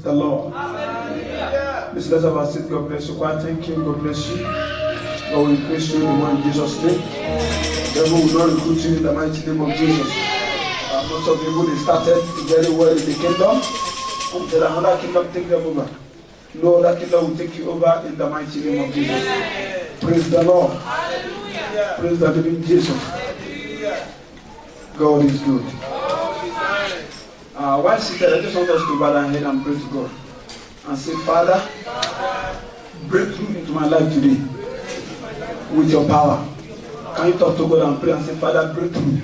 the Lord. Please let's have a seat. God bless you. Quite thank you. God bless you. God will praise you in Jesus' name. The devil will not recruit you in the mighty name of Jesus. Most of you, they started very well in the kingdom. Until another kingdom take them over. No other kingdom will take you over in the mighty name of Jesus. Praise the Lord. Praise the living Jesus. God is good. While seated, I just want us to bow down head and pray to God and say, Father, break through into my life today with your power. Can you talk to God and pray and say, Father, break through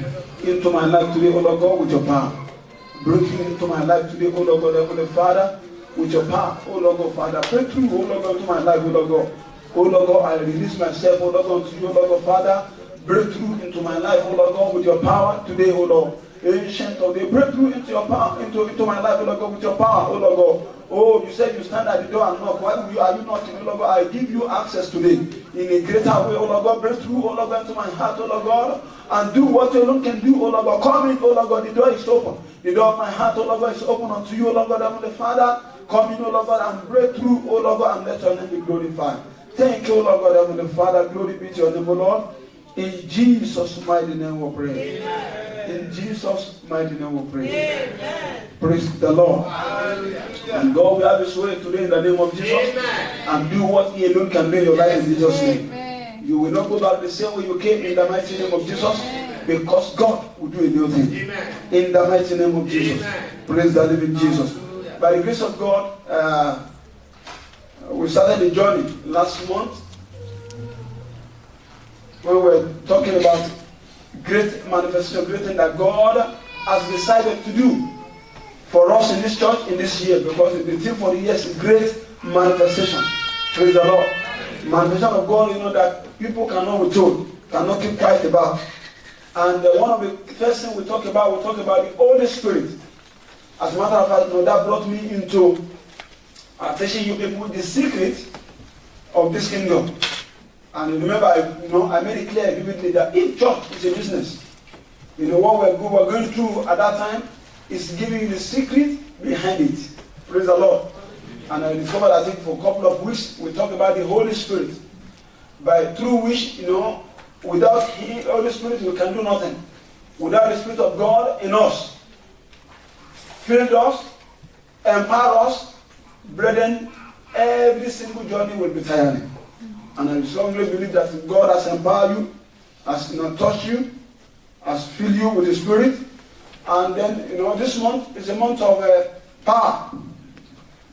into my life today, O Lord God, with your power. Break through into my life today, O Lord God, Heavenly Father, with your power, O Lord God, Father. Break through, O Lord God, into my life, O Lord God. O Lord God, I release myself, O Lord God, to you, O Lord God, Father. Break through into my life, O Lord God, with your power today, O Lord. Ancient of the breakthrough into your power, into my life, O Lord God, with your power, O Lord God. Oh, you said you stand at the door and knock. Why are you knocking, O Lord God? I give you access today in a greater way, O Lord God. Break through, O Lord God, into my heart, O Lord God, and do what you alone can do, O Lord God. Come in, O Lord God. The door is open. The door of my heart, O Lord God, is open unto you, O Lord God, Heavenly Father. Come in, O Lord God, and break through, O Lord God, and let your name be glorified. Thank you, O Lord God, Heavenly Father. Glory be to your name, O Lord. In Jesus' mighty name we pray. Amen. In Jesus' mighty name we pray. Amen. Praise the Lord. Hallelujah. And God will have his way today in the name of Jesus. Amen. And do what he alone can do in your life in Jesus' name. Amen. You will not go back the same way you came in the mighty name of Jesus. Amen. Because God will do a new thing. Amen. In the mighty name of Jesus. Amen. Praise the living Jesus. Hallelujah. By the grace of God, we started the journey last month. We were talking about great manifestation, great thing that God has decided to do for us in this church in this year, because the theme for the year is great manifestation. Praise the Lord. Manifestation of God, that people cannot withhold, cannot keep quiet about. And one of the first things we talk about the Holy Spirit. As a matter of fact, that brought me into teaching you people the secret of this kingdom. And remember, I made it clear vividly that if church is a business, what we're going through at that time is giving you the secret behind it. Praise the Lord. And I discovered, I think, for a couple of weeks, we talked about the Holy Spirit, through which, without the Holy Spirit, we can do nothing. Without the Spirit of God in us, filled us, empower us, brethren, every single journey will be tiring. And I strongly believe that God has empowered you, has touched you, has filled you with the Spirit. And then, this month is a month of power.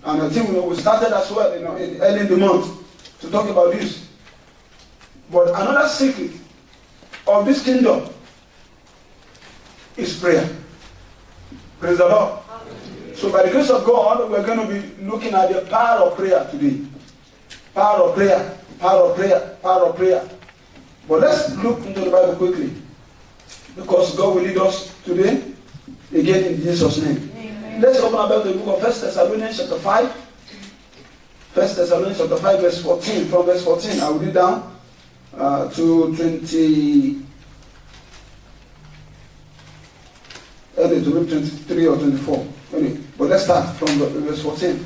And I think we started as well, early in the month to talk about this. But another secret of this kingdom is prayer. Praise the Lord. So by the grace of God, we're going to be looking at the power of prayer today. Power of prayer. Power of prayer, power of prayer. But let's look into the Bible quickly, because God will lead us today, again in Jesus' name. Amen. Let's open about the book of 1 Thessalonians chapter 5. 1 Thessalonians chapter 5 verse 14. From verse 14, I will read down to 20, to 23 or 24. Anyway, but let's start from verse 14.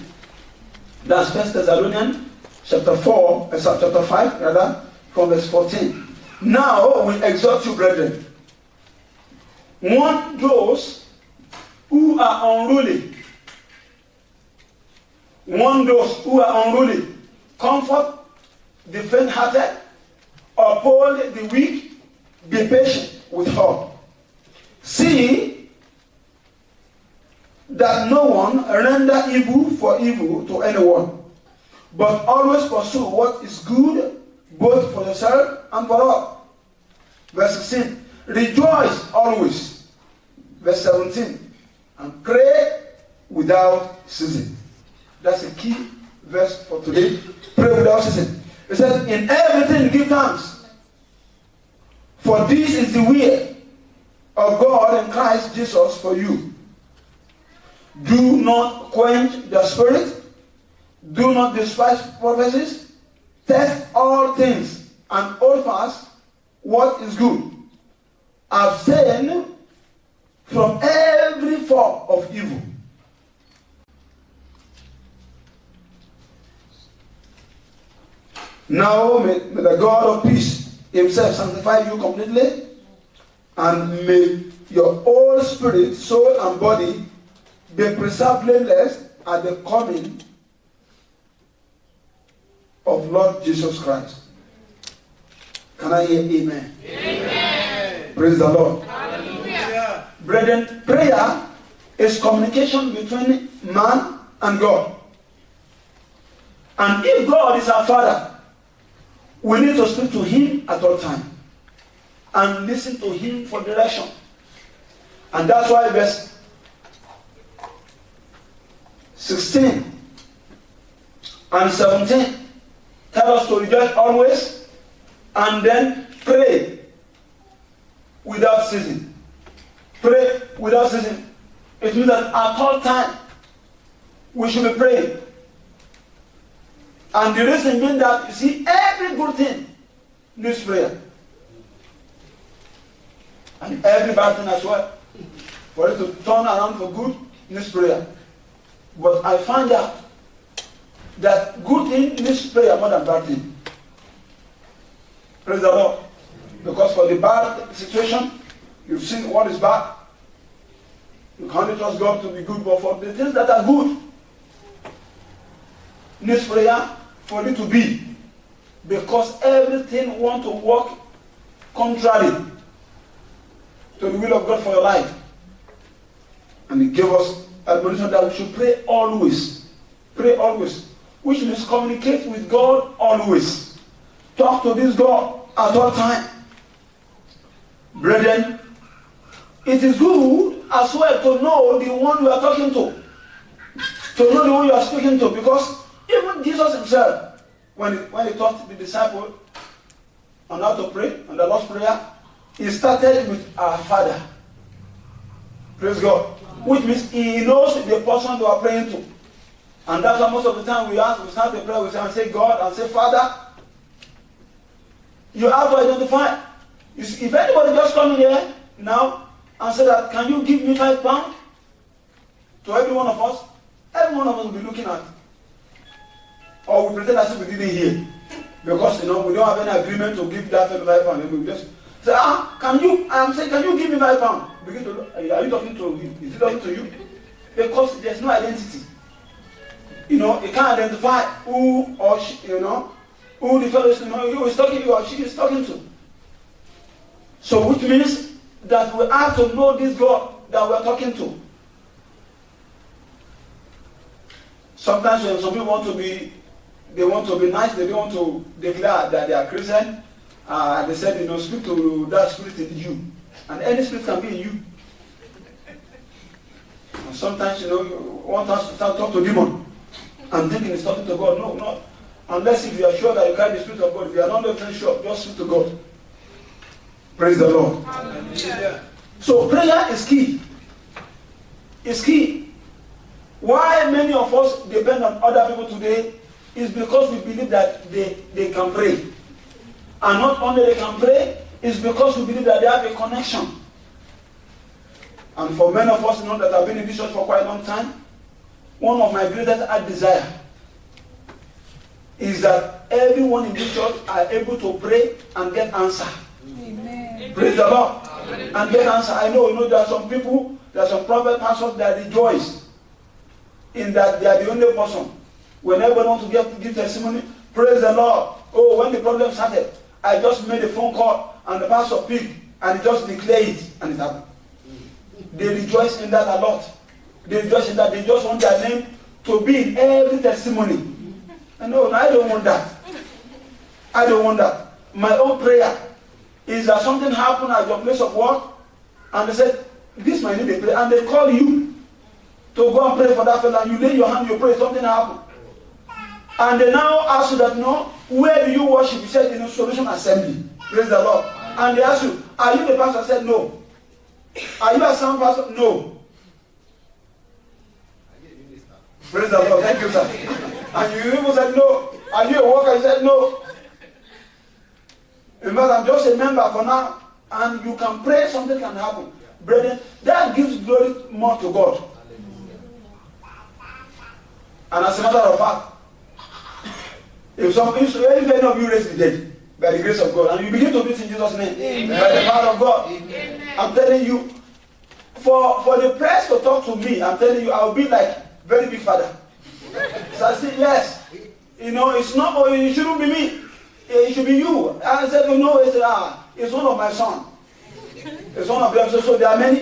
That's 1 Thessalonians chapter 5, from verse 14. Now we exhort you, brethren, warn those who are unruly. Warn those who are unruly. Comfort the faint-hearted. Uphold the weak. Be patient with all. See that no one render evil for evil to anyone, but always pursue what is good, both for yourself and for all. Verse 16, rejoice always. Verse 17, and pray without ceasing. That's a key verse for today. Pray without ceasing. It says, in everything give thanks, for this is the will of God in Christ Jesus for you. Do not quench the spirit. Do not despise prophecies. Test all things and hold fast what is good. Abstain from every form of evil. Now may the God of peace himself sanctify you completely, and may your whole spirit, soul, and body be preserved blameless at the coming of Lord Jesus Christ. Can I hear amen? Amen. Praise the Lord. Hallelujah. Brethren, prayer is communication between man and God. And if God is our Father, we need to speak to him at all times and listen to him for direction. And that's why verse 16 and 17 tell us to rejoice always and then pray without ceasing. Pray without ceasing. It means that at all times we should be praying. And the reason being that, you see, every good thing needs prayer. And every bad thing as well. For it to turn around for good needs prayer. But I find out that good thing needs prayer more than bad thing. Praise the Lord. Because for the bad situation, you've seen what is bad. You can't trust God to be good, but for the things that are good, needs prayer for it to be. Because everything wants to work contrary to the will of God for your life. And he gave us admonition that we should pray always. Pray always. Which means communicate with God always. Talk to this God at all time. Brethren, it is good as well to know the one you are talking to. To know the one you are speaking to. Because even Jesus himself, when he taught the disciples on how to pray, on the Lord's Prayer, he started with our Father. Praise God. Which means he knows the person you are praying to. And that's why most of the time we start the prayer, we say God, and say, Father, you have to identify. You see, if anybody just come in here now and say that, can you give me £5 to every one of us? Every one of us will be looking at. Or we pretend as if we didn't hear. Because, we don't have any agreement to give that £5. And we just say, can you give me £5? Begin to look, are you talking to him? Is he talking to you? Because there's no identity. You can't identify who or she, who the fellow is, who is talking to or she is talking to. So which means that we have to know this God that we are talking to. Sometimes when some people want to be nice, they don't want to declare that they are Christian. They said, speak to that spirit in you. And any spirit can be in you. And sometimes, you want us to start talking to demon. And thinking it's talking to God. No, not. Unless if you are sure that you carry the Spirit of God. If you are not 100% sure, just speak to God. Praise the Lord. Hallelujah. So prayer is key. It's key. Why many of us depend on other people today is because we believe that they can pray. And not only they can pray, it's because we believe that they have a connection. And for many of us that have been in this church for quite a long time, one of my greatest desire is that everyone in this church are able to pray and get answer. Amen. Praise the Lord. Amen. And get answer. I know, there are some people, there are some prophet pastors that rejoice in that they are the only person. When everyone wants to give testimony, praise the Lord. Oh, when the problem started, I just made a phone call and the pastor picked and he just declared it and it happened. They rejoice in that a lot. They rejoice in that. They just want their name to be in every testimony. And no, I don't want that. I don't want that. My own prayer is that something happened at your place of work and they said, this might need a prayer. And they call you to go and pray for that fellow. And you lay your hand, you pray, something happened. And they now ask you that, where do you worship? You said, Solution Assembly. Praise the Lord. And they ask you, are you the pastor? I said, no. Are you a sound pastor? No. Praise the Lord. Thank you, sir. And you even said, no. Are you a worker? You said, no. In fact, I'm just a member for now. And you can pray, something can happen. Brethren, that gives glory more to God. And as a matter of fact, If any of you raise the dead, by the grace of God, and you begin to do it in Jesus' name, Amen. By the power of God, Amen. I'm telling you, for the press to talk to me, I'm telling you, I'll be like very big father. So I say, yes, it's not, or it shouldn't be me, it should be you. I said, it's one of my sons. It's one of them. So there are many.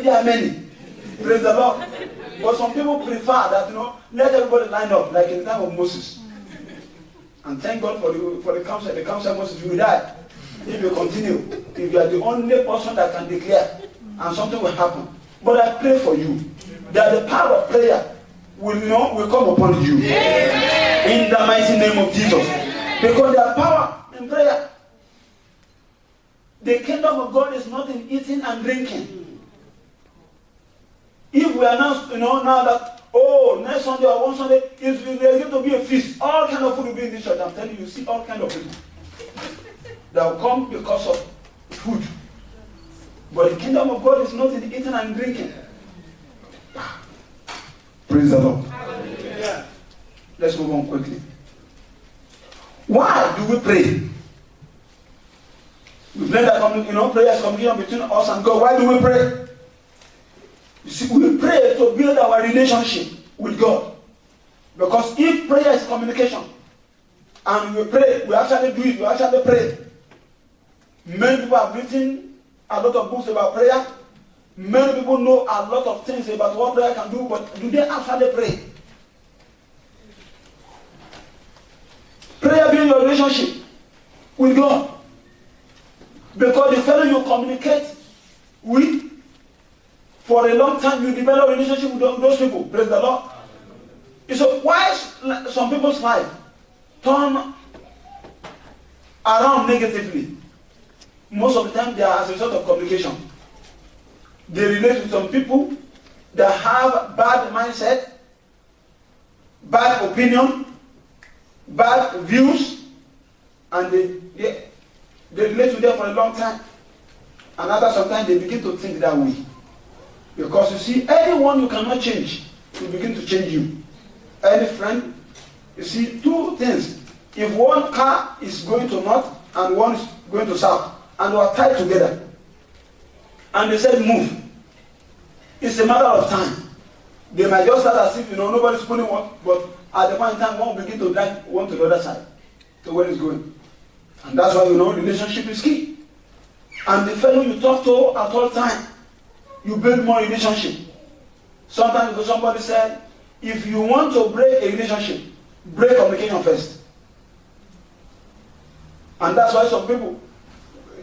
Praise the Lord. But some people prefer that, let everybody line up, like in the time of Moses. And thank God for the counsel. The counsel of Moses, you will die if you continue. If you are the only person that can declare, and something will happen. But I pray for you that the power of prayer will come upon you. In the mighty name of Jesus. Because there is power in prayer. The kingdom of God is not in eating and drinking. If we announce, now that, next Sunday or one Sunday, there's going to be a feast. All kind of food will be in this church. I'm telling you, see all kind of people that will come because of food. But the kingdom of God is not in eating and drinking. Praise the Lord. Hallelujah. Let's move on quickly. Why do we pray? We've learned that prayer is communication between us and God. Why do we pray? You see, we pray to build our relationship with God. Because if prayer is communication, and we pray, we actually do it, we actually pray. Many people have written a lot of books about prayer. Many people know a lot of things about what prayer can do, but do they actually pray? Prayer being your relationship with God. Because the fellow you communicate with, for a long time, you develop a relationship with those people. Praise the Lord. So why some people's life turn around negatively? Most of the time, they are as a result of communication. They relate with some people that have bad mindset, bad opinion, bad views, and they relate with them for a long time. And after some time, they begin to think that way. Because you see, anyone you cannot change will begin to change you. Any friend, you see, two things. If one car is going to north and one is going to south, and they are tied together, and they said move, it's a matter of time. They might just start as if nobody's pulling one, but at the point in time, one will begin to drag one to the other side, to where it's going. And that's why relationship is key. And the fellow you talk to at all time, you build more relationship. Sometimes somebody said, if you want to break a relationship, break communication first. And that's why some people,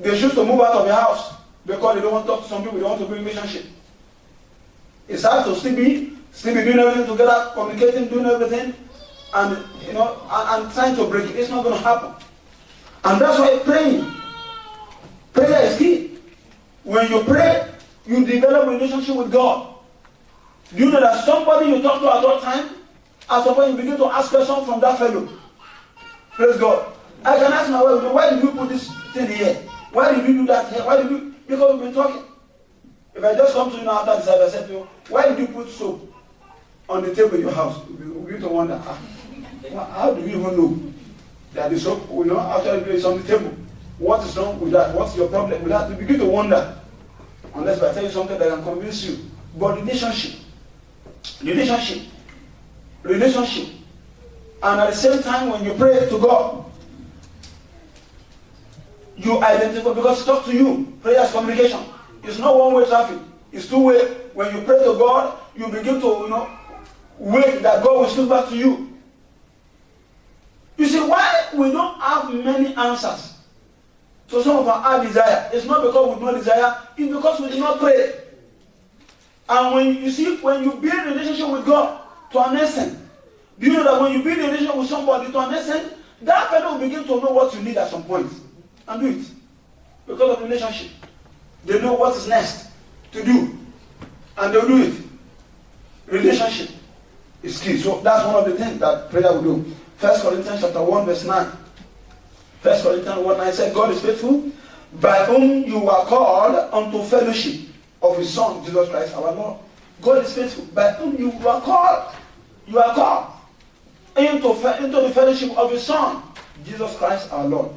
they choose to move out of the house because they don't want to talk to some people, they want to build a relationship. It's hard to still be doing everything together, communicating, doing everything, and and trying to break it. It's not going to happen. And that's why prayer is key. When you pray, you develop a relationship with God. Do you know that somebody you talk to at all time, at some point you begin to ask questions from that fellow? Praise God. I can ask my wife, why did you put this thing here? Why did you do that here? Why did you? Because we've been talking. If I just come to you after this, I said to you, why did you put soap on the table in your house? You begin to wonder, how do you even know that the soap will not actually place on the table? What is wrong with that? What's your problem with that? You begin to wonder. Unless I tell you something that can convince you. But relationship. And at the same time, when you pray to God, you identify, because it's talk to you. Prayer is communication. It's not one-way traffic. It's two-way. When you pray to God, you begin to, wait that God will speak back to you. You see, why we don't have many answers to some of our desire? It's not because we don't desire, it's because we do not pray. And when you build a relationship with God to an extent, do you know that when you build a relationship with somebody to an extent, that fellow will begin to know what you need at some point and do it. Because of relationship. They know what is next to do. And they'll do it. Relationship is key. So that's one of the things that prayer will do. 1 Corinthians chapter 1 verse 9. 1 Corinthians 1:9 said, God is faithful, by whom you are called unto fellowship of his Son, Jesus Christ our Lord. God is faithful, by whom you are called. You are called into the fellowship of his Son, Jesus Christ our Lord.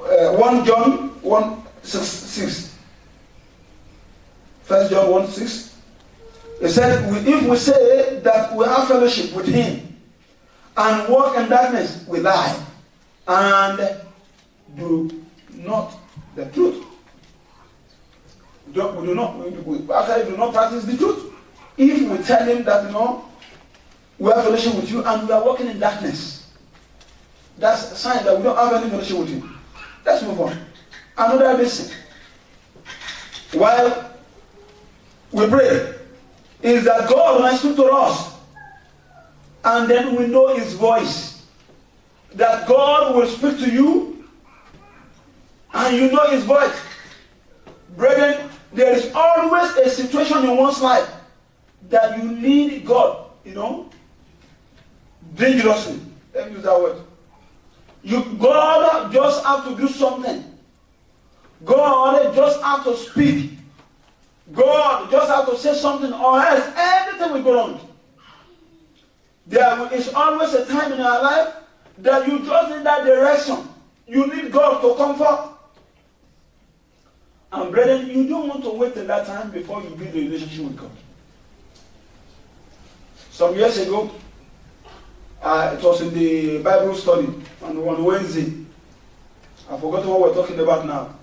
1 John 1:6. 1 John 1:6. It said, if we say that we have fellowship with him and walk in darkness, we lie and do not the truth. We do not practice the truth. If we tell him that, we have fellowship with you and we are walking in darkness, that's a sign that we don't have any fellowship with you. Let's move on. Another lesson while we pray is that God will speak to us and then we know his voice. That God will speak to you and you know his voice. Brethren, there is always a situation in one's life that you need God, dangerously. Let me use that word. God just have to do something. God just have to speak. God just have to say something, or else everything will go wrong. There is always a time in our life that you just need that direction. You need God to comfort. And brethren, you don't want to wait till that time before you build a relationship with God. Some years ago, it was in the Bible study on Wednesday. I've forgotten what we're talking about now.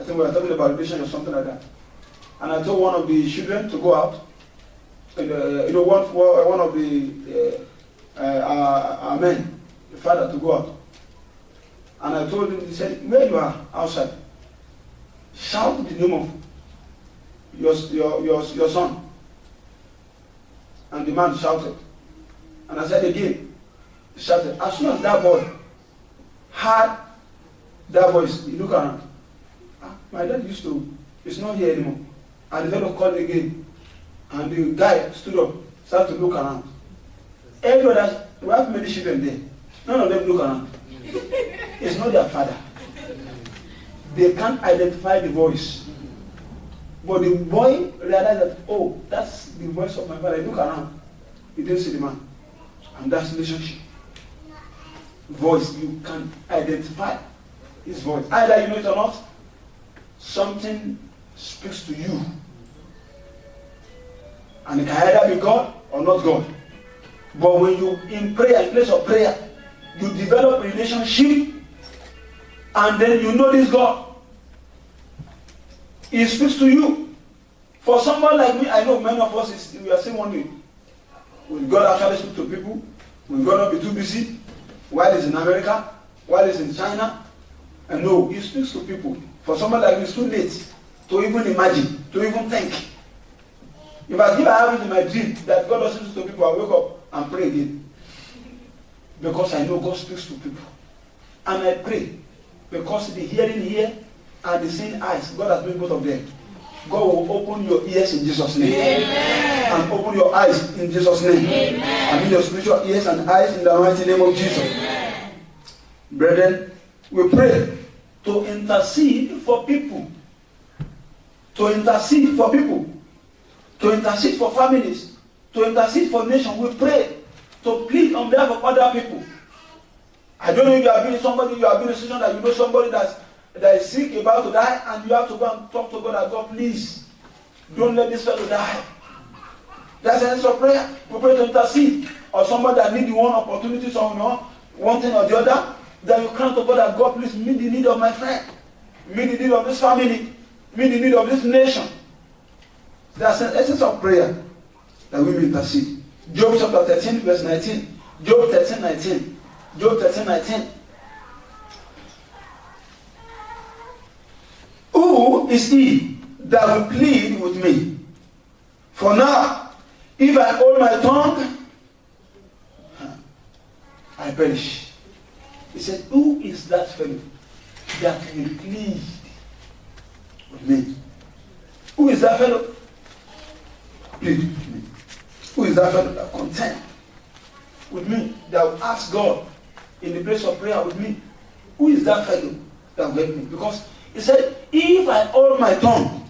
I think we're talking about relationship or something like that. And I told one of the children to go out. And, one of the our men, the father, to go out. And I told him, he said, where you are outside, shout the name of your son. And the man shouted. And I said again, he shouted. As soon as that boy heard that voice, he looked around. My dad he's not here anymore. And the fellow called again. And the guy stood up, started to look around. Everybody, we have many children there. None of them look around. It's not their father. They can't identify the voice. But the boy realized that, oh, that's the voice of my father. He looked around. He didn't see the man. And that's relationship. Voice, you can identify his voice. Either you know it or not, something speaks to you. And it can either be God or not God. But when you in prayer, in place of prayer, you develop a relationship and then you know this God. He speaks to you. For someone like me, I know many of us, we are saying one way. Will God actually speak to people? Will God not be too busy? While he's in America, while he's in China? And no, he speaks to people. For someone like me, it's too late to even imagine, to even think. If I have it in my dream that God doesn't speak to people, I wake up and pray again. Because I know God speaks to people. And I pray. Because the hearing ear and the seeing eyes, God has made both of them. God will open your ears in Jesus' name. Amen. And open your eyes in Jesus' name. Amen. And in your spiritual ears and eyes in the mighty name of Jesus. Amen. Brethren, we pray to intercede for people. To intercede for people. To intercede for families. To intercede for nations. We pray to plead on behalf of other people. I don't know if you have been in a situation that you know somebody that is sick, about to die, and you have to go and talk to God and God, please, don't let this fellow die. That's an answer of prayer. We pray to intercede. Or somebody that needs one opportunity, one thing or the other, that you cry to God that God, please meet the need of my friend, meet the need of this family, meet the need of this nation. That's an essence of prayer that we will intercede. Job chapter 13, verse 19. Job 13, 19. Job 13, 19. Who is he that will plead with me? For now, if I hold my tongue, I perish. He said, who is that fellow that will plead with me? Who is that fellow? Plead with me. Who is that fellow that contend with me, that will ask God in the place of prayer with me? Who is that fellow that will help me? Because he said, if I hold my tongue,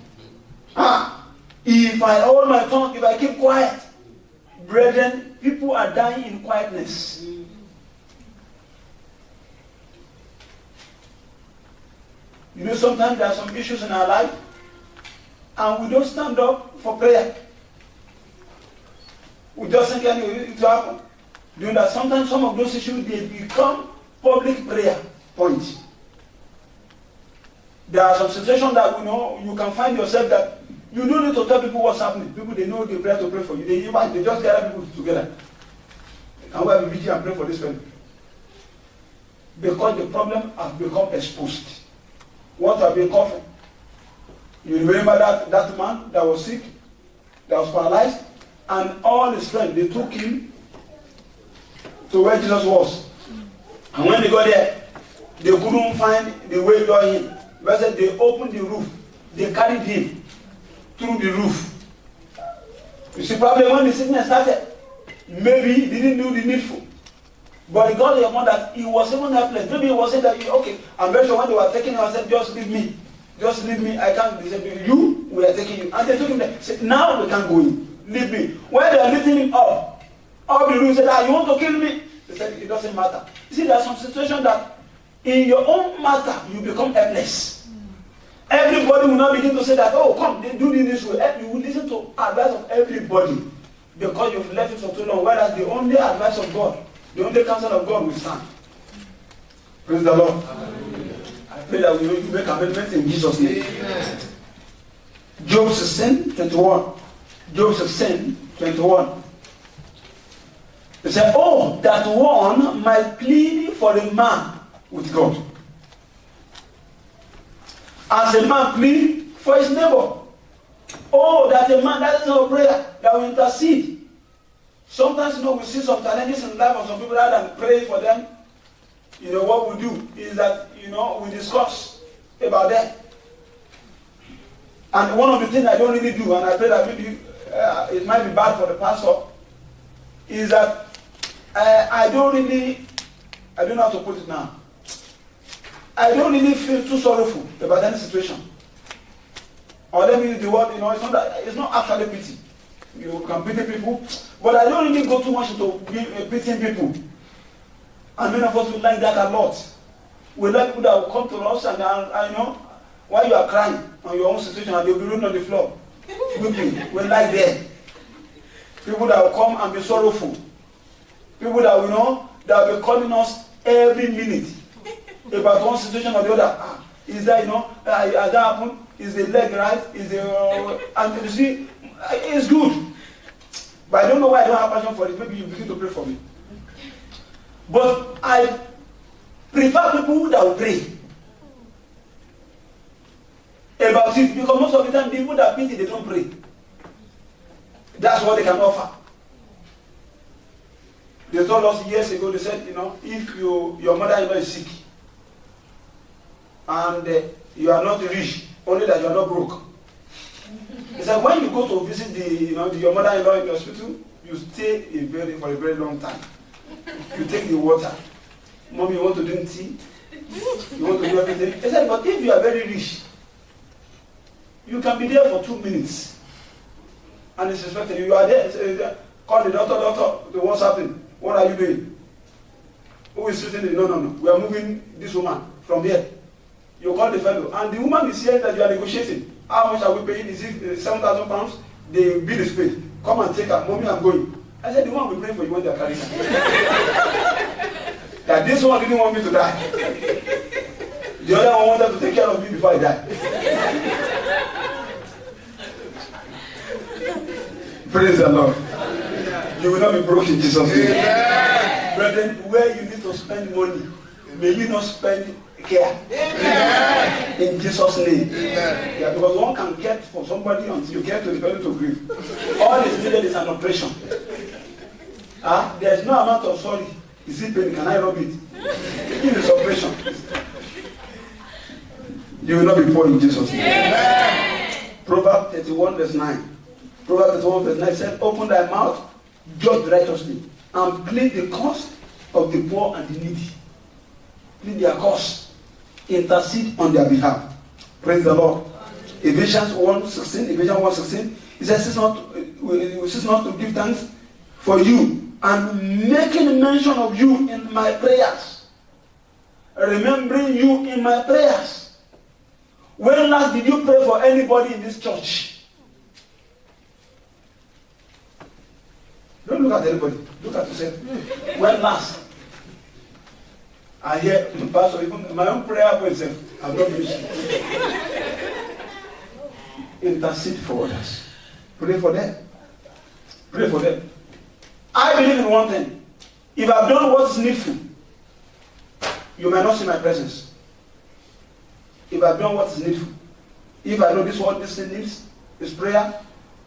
if I hold my tongue, if I keep quiet, brethren, people are dying in quietness. You know, sometimes there are some issues in our life, and we don't stand up for prayer. We just think it will happen. You know that sometimes some of those issues, they become public prayer points. There are some situations that you can find yourself that you don't need to tell people what's happening. People, they know the prayer to pray for you. They just gather people together. And we have a vigil and pray for this person. Because the problem has become exposed. What have been covered? You remember that man that was sick, that was paralyzed, and all his friends, they took him to where Jesus was. And when they got there, they couldn't find the way to him. But they opened the roof. They carried him through the roof. You see, probably when the sickness started, maybe he didn't do the needful. But he got the amount that he was even helpless. Maybe he was saying that, okay, I'm very sure when they were taking him, I said, just leave me. Just leave me. I can't. They said, you, we are taking you. And they took him there. Said, now we can't go in. Leave me. When they are lifting him up, all the room said, you want to kill me? They said, it doesn't matter. You see, there are some situations that in your own matter, you become helpless. Everybody will not begin to say that, oh, come, they do this way. You will listen to advice of everybody because you've left it for too long. Whereas the only advice of God, the only counsel of God will stand. Praise the Lord. Hallelujah. I pray that we will make amendments in Jesus' name. Amen. Job 16:21. Job 16:21. They said, oh, that one might plead for a man with God, as a man plead for his neighbor. Oh, that a man that is not a prayer, that will intercede. Sometimes, we see some challenges in the life of some people. Rather than pray for them, what we do is that, we discuss about them. And one of the things I don't really do, and I pray that maybe it might be bad for the pastor, is that I don't know how to put it now. I don't really feel too sorrowful about any situation. Or let me use the word, it's not actually pity. You can pity people, but I don't really go too much into pitying people. And many of us will like that a lot. We like people that will come to us and while you are crying on your own situation and they'll be rolling on the floor, weeping. We like them. People that will come and be sorrowful. People that that will be calling us every minute about one situation or the other. Is that, has that happened? Is the leg right? Is the and you see, it's good. But I don't know why I don't have passion for it. Maybe you begin to pray for me. But I prefer people that will pray about it, because most of the time people that pity, they don't pray. That's what they can offer. They told us years ago, they said, if your mother-in-law is sick and you are not rich, only that you are not broke. They said when you go to visit your mother-in-law in the hospital, you stay for a very long time. You take the water. Mommy, you want to drink tea? You want to do everything? They said, but if you are very rich, you can be there for 2 minutes. And it's expected. You are there. Call the doctor, what's happening? What are you doing? Who is sitting there? No. We are moving this woman from here. You call the fellow. And the woman is here that you are negotiating. How much are we paying? Is it 7,000 pounds? The bill is paid. Come and take her. Mommy, I'm going. I said, the one will pray for you when they are carrying her. That this one didn't want me to die. The other one wanted to take care of me before I die. Praise the Lord. You will not be broke in Jesus' name. Yeah. Brethren, where you need to spend money, may you not spend care. Amen. In Jesus' name. Amen. Yeah, because one can care for somebody until you get to the person to grieve. All is needed is an operation. There's no amount of sorry. Is it pain? Can I rub it? It is operation. You will not be poor in Jesus' name. Amen. Proverbs 31 verse 9. Proverbs 31 verse 9 said, open thy mouth, judge righteously, and plead the cause of the poor and the needy. Plead their cause. Intercede on their behalf. Praise the Lord. Ephesians 1:16. It says, cease not to give thanks for you, and making mention of you in my prayers. Remembering you in my prayers. When last did you pray for anybody in this church? Don't look at anybody. Look at yourself. When last? I hear Pastor, even my own prayer for myself. I'm not finished. Intercede for others. Pray for them. Pray for them. I believe in one thing. If I've done what is needful, you might not see my presence. If I've done what is needful, if I know this what this thing needs is prayer,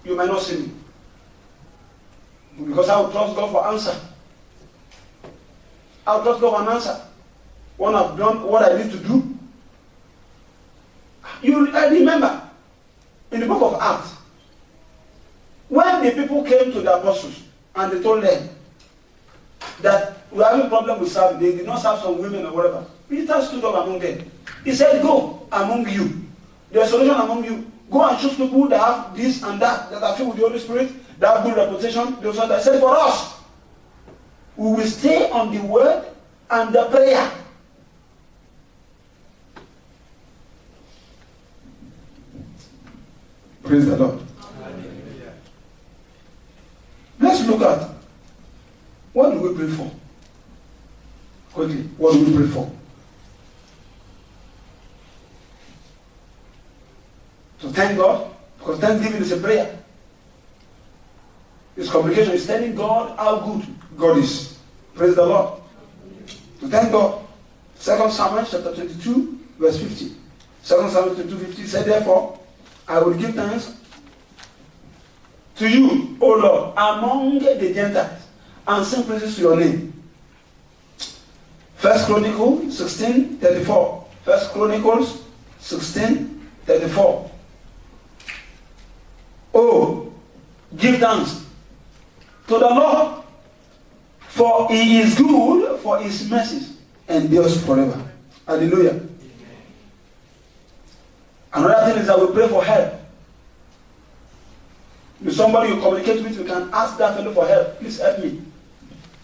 you might not see me. Because I will trust God for answer. I will trust God for an answer. When I've done what I need to do. I remember in the book of Acts, when the people came to the apostles and they told them that we are having a problem with serving, they did not serve some women or whatever. Peter stood up among them. He said, go among you. There's a solution among you. Go and choose people that have this and that are filled with the Holy Spirit, that have good reputation. Those ones that said, for us, we will stay on the word and the prayer. Praise the Lord. Hallelujah. Let's look at what do we pray for? Quickly, what do we pray for? To thank God, because thanksgiving is a prayer. This communication is telling God how good God is. Praise the Lord. To thank God. 2 Samuel chapter 22, verse 50. 2 Samuel 22, 50 said, therefore, I will give thanks to you, O Lord, among the Gentiles, and sing praises to your name. 1 Chronicles 16:34. 1 Chronicles 16:34. Oh, give thanks to the Lord, for he is good, for his mercies endures forever. Hallelujah. Another thing is that we pray for help. If somebody you communicate with, you can ask that fellow for help. Please help me.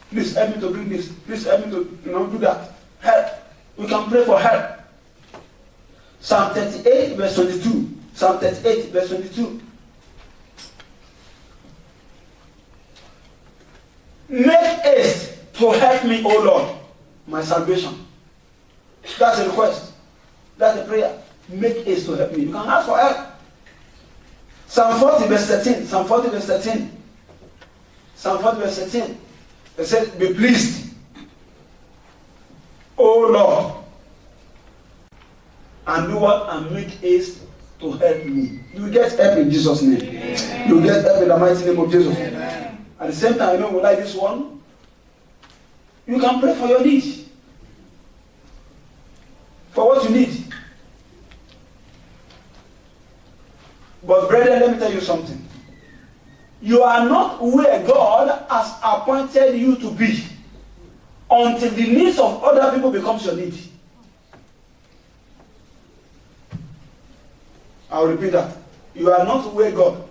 Please help me to bring this. Please help me to do that. Help. We can pray for help. Psalm 38 verse 22. Psalm 38 verse 22. Make haste to help me, O Lord, my salvation. That's a request. That's a prayer. Make haste to help me. You can ask for help. Psalm 40 verse 13. Psalm 40 verse 13. Psalm 40 verse 13. It says, be pleased, O Lord, and do what? And make haste to help me. You will get help in Jesus' name. Amen. You will get help in the mighty name of Jesus. Amen. At the same time, we like this one. You can pray for your needs. For what you need. But brethren, let me tell you something. You are not where God has appointed you to be until the needs of other people becomes your need. I'll repeat that. You are not where God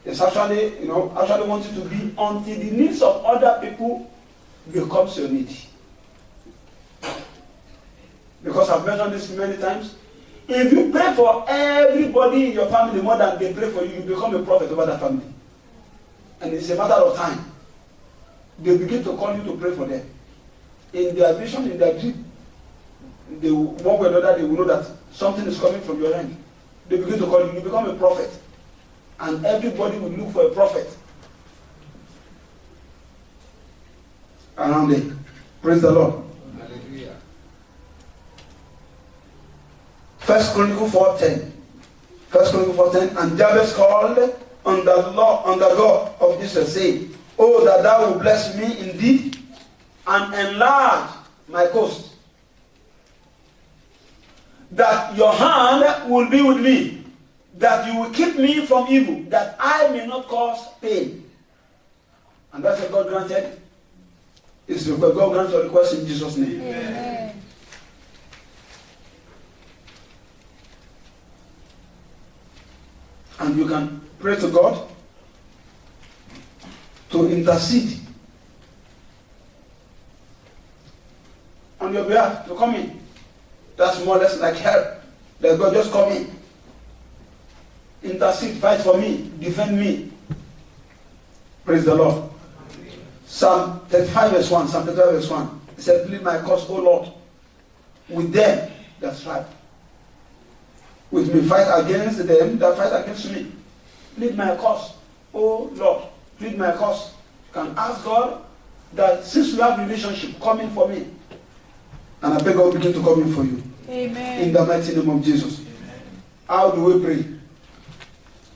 is actually wants you to be until the needs of other people becomes your need. Because I've mentioned this many times. If you pray for everybody in your family more than they pray for you, you become a prophet over that family. And it's a matter of time. They begin to call you to pray for them. In their vision, in their dream, they will, one way or another, they will know that something is coming from your end. They begin to call you. You become a prophet. And everybody will look for a prophet around them. Praise the Lord. Hallelujah. 1 Chronicles 4:10. 1 Chronicles 4:10. And Jabez called on the God of Israel, saying, oh, that thou will bless me indeed, and enlarge my coast, that your hand will be with me, that you will keep me from evil, that I may not cause pain. And that's what God granted. It's because God grants your request in Jesus' name. Amen. And you can pray to God to intercede on your behalf, to come in. That's more or less like help. Let God just come in. Intercede, fight for me, defend me. Praise the Lord. Psalm 35 verse 1. Psalm 35 verse 1. He said, plead my cause, O Lord, with them that strive. With me, fight against them that fight against me. Plead my cause, O Lord. Plead my cause. You can ask God that since we have relationship, come in for me. And I beg God begin to come in for you. Amen. In the mighty name of Jesus. Amen. How do we pray?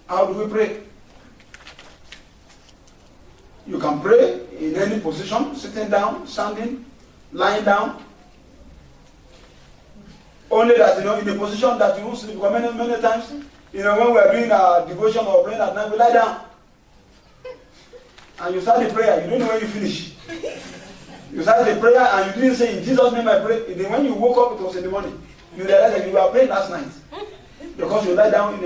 How do we pray? You can pray in any position, sitting down, standing, lying down. Only that, in a position that you won't sleep. Because many times, when we are doing our devotion or praying at night, we lie down. And you start the prayer, you don't know when you finish. You start the prayer and you didn't say, in Jesus' name I pray. Then when you woke up, it was in the morning. You realize that you were praying last night. Because you lie down in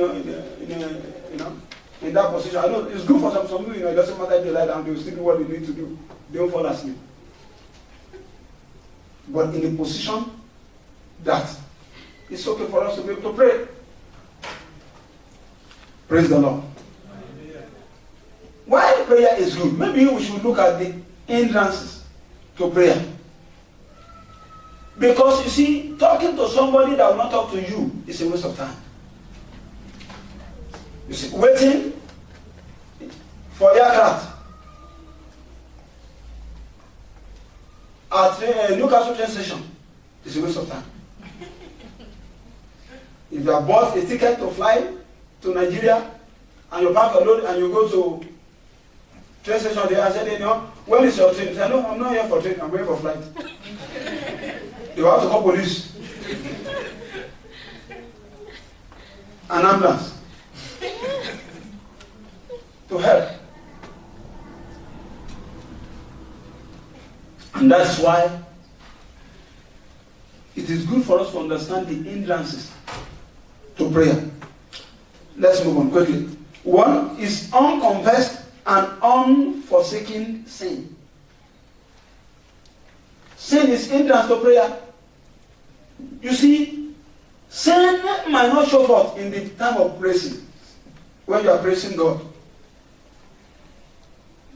that position. I know it's good for some people, it doesn't matter if they lie down, they will still do what they need to do. They don't fall asleep. But in a position that it's okay for us to be able to pray. Praise the Lord. Why prayer is good? Maybe we should look at the hindrances to prayer. Because you see, talking to somebody that will not talk to you is a waste of time. You see, waiting for aircraft at Newcastle train station is a waste of time. If you have bought a ticket to fly to Nigeria and you pack a load and you go to train station there and say, when is your train? You say, no, I'm not here for train, I'm here for flight. You have to call police. An ambulance. To help. And that's why it is good for us to understand the hindrances to prayer. Let's move on quickly. One is unconfessed and unforsaken sin. Sin is hindrance to prayer. You see, sin might not show forth in the time of praising. When you are praising God.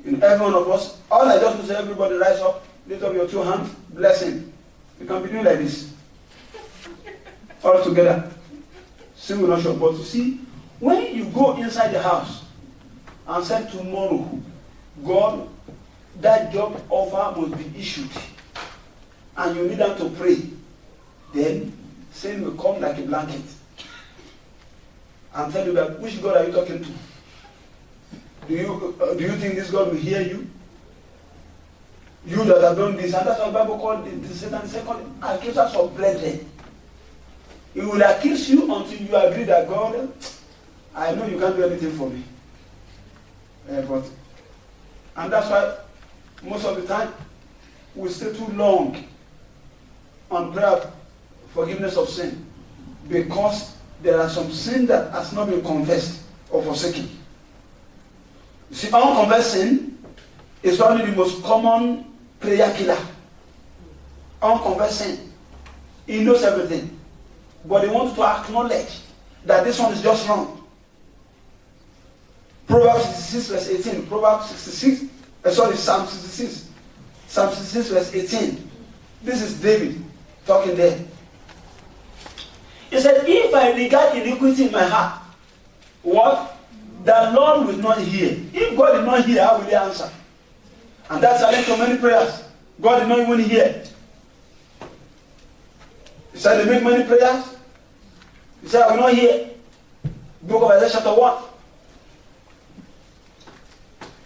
In every one of us, all I just want to say, everybody rise up, lift up your two hands, bless him. You can be doing like this. All together. Sin will not show. But you see, when you go inside the house and say tomorrow, God, that job offer must be issued, and you need them to pray, then sin will come like a blanket and tell you that, which God are you talking to? Do you think this God will hear you? You that have done this, and that's what the Bible called the Satan second accusers of brethren. He will accuse you until you agree that God, I know you can't do anything for me. And that's why most of the time we stay too long on prayer forgiveness of sin, because there are some sin that has not been confessed or forsaken. You see, unconfessed sin is probably the most common prayer killer. Unconfessed sin. He knows everything, but he wants to acknowledge that this one is just wrong. Proverbs 66 verse 18. Psalm 66. Psalm 66 verse 18. This is David talking there. He said, if I regard iniquity in my heart, what? The Lord will not hear. If God did not hear, how will he answer? And that's a link to many prayers. God did not even hear. He said, they make many prayers. He said, I will not hear. Book of Isaiah chapter 1.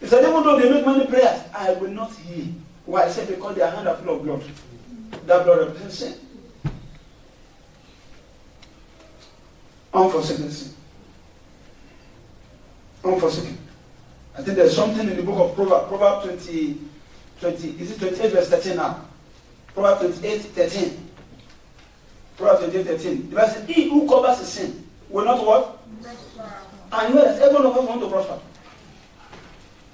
He said, even though they make many prayers, I will not hear. Why? He said, because their hands are full of blood. That blood represents sin. Unforsaken sin. Unforsaken. I think there's something in the book of Proverbs 20, is it 28 verse 13 now? Proverbs 28, 13. Proverbs 28, 13. The verse says, he who covers his sin will not what? Prosper. And yes, everyone of us want to prosper.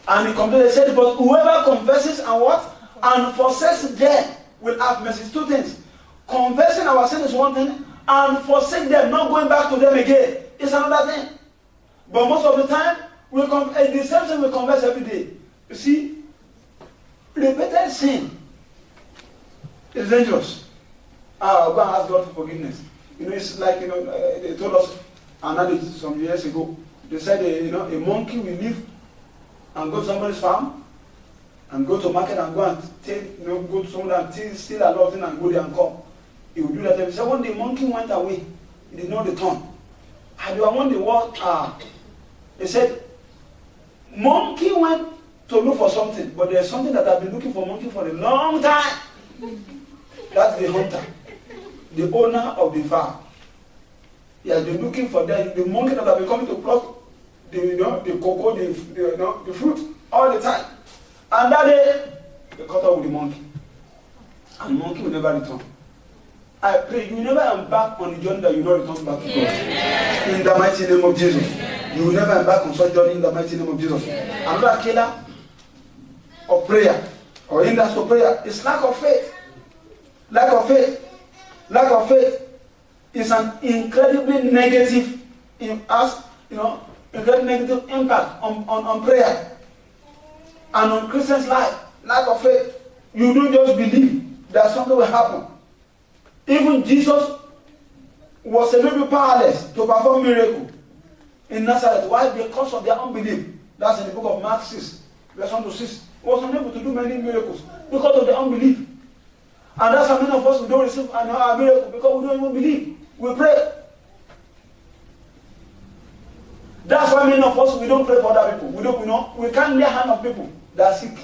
And he completely said, but whoever confesses and what? And forsakes them will have mercy. Two things. Confessing our sin is one thing, and forsake them, not going back to them again. It's another thing. But most of the time, the same thing we confess every day. You see, repeated sin is dangerous. Go and ask God for forgiveness. It's like, they told us another some years ago. They said, a monkey will leave and go to somebody's farm and go to market and go and go to someone and steal a lot of things and go there and come. He would do that. They said, when the monkey went away, he did not return. And when they walked, they said, monkey went to look for something, but there's something that I've been looking for monkey for a long time. That's the hunter, the owner of the farm. He has been looking for the monkey that have been coming to pluck the cocoa, the fruit all the time. And that day, they caught up with the monkey. And the monkey will never return. I pray you will never embark on the journey that you will not return back to God. Amen. In the mighty name of Jesus. Amen. You will never embark on such journey in the mighty name of Jesus. Amen. Another killer of prayer or hindrance to prayer is lack of faith. Lack of faith. Lack of faith is an incredibly negative, incredibly negative impact on prayer and on Christians' life. Lack of faith. You don't just believe that something will happen. Even Jesus was a little bit powerless to perform miracle in Nazareth. Why? Because of their unbelief. That's in the book of Mark 6, verse 1 to 6. He was unable to do many miracles because of their unbelief. And that's how many of us we don't receive a miracle because we don't even believe. We pray. That's why many of us we don't pray for other people. We can't lay hands on people that are sick.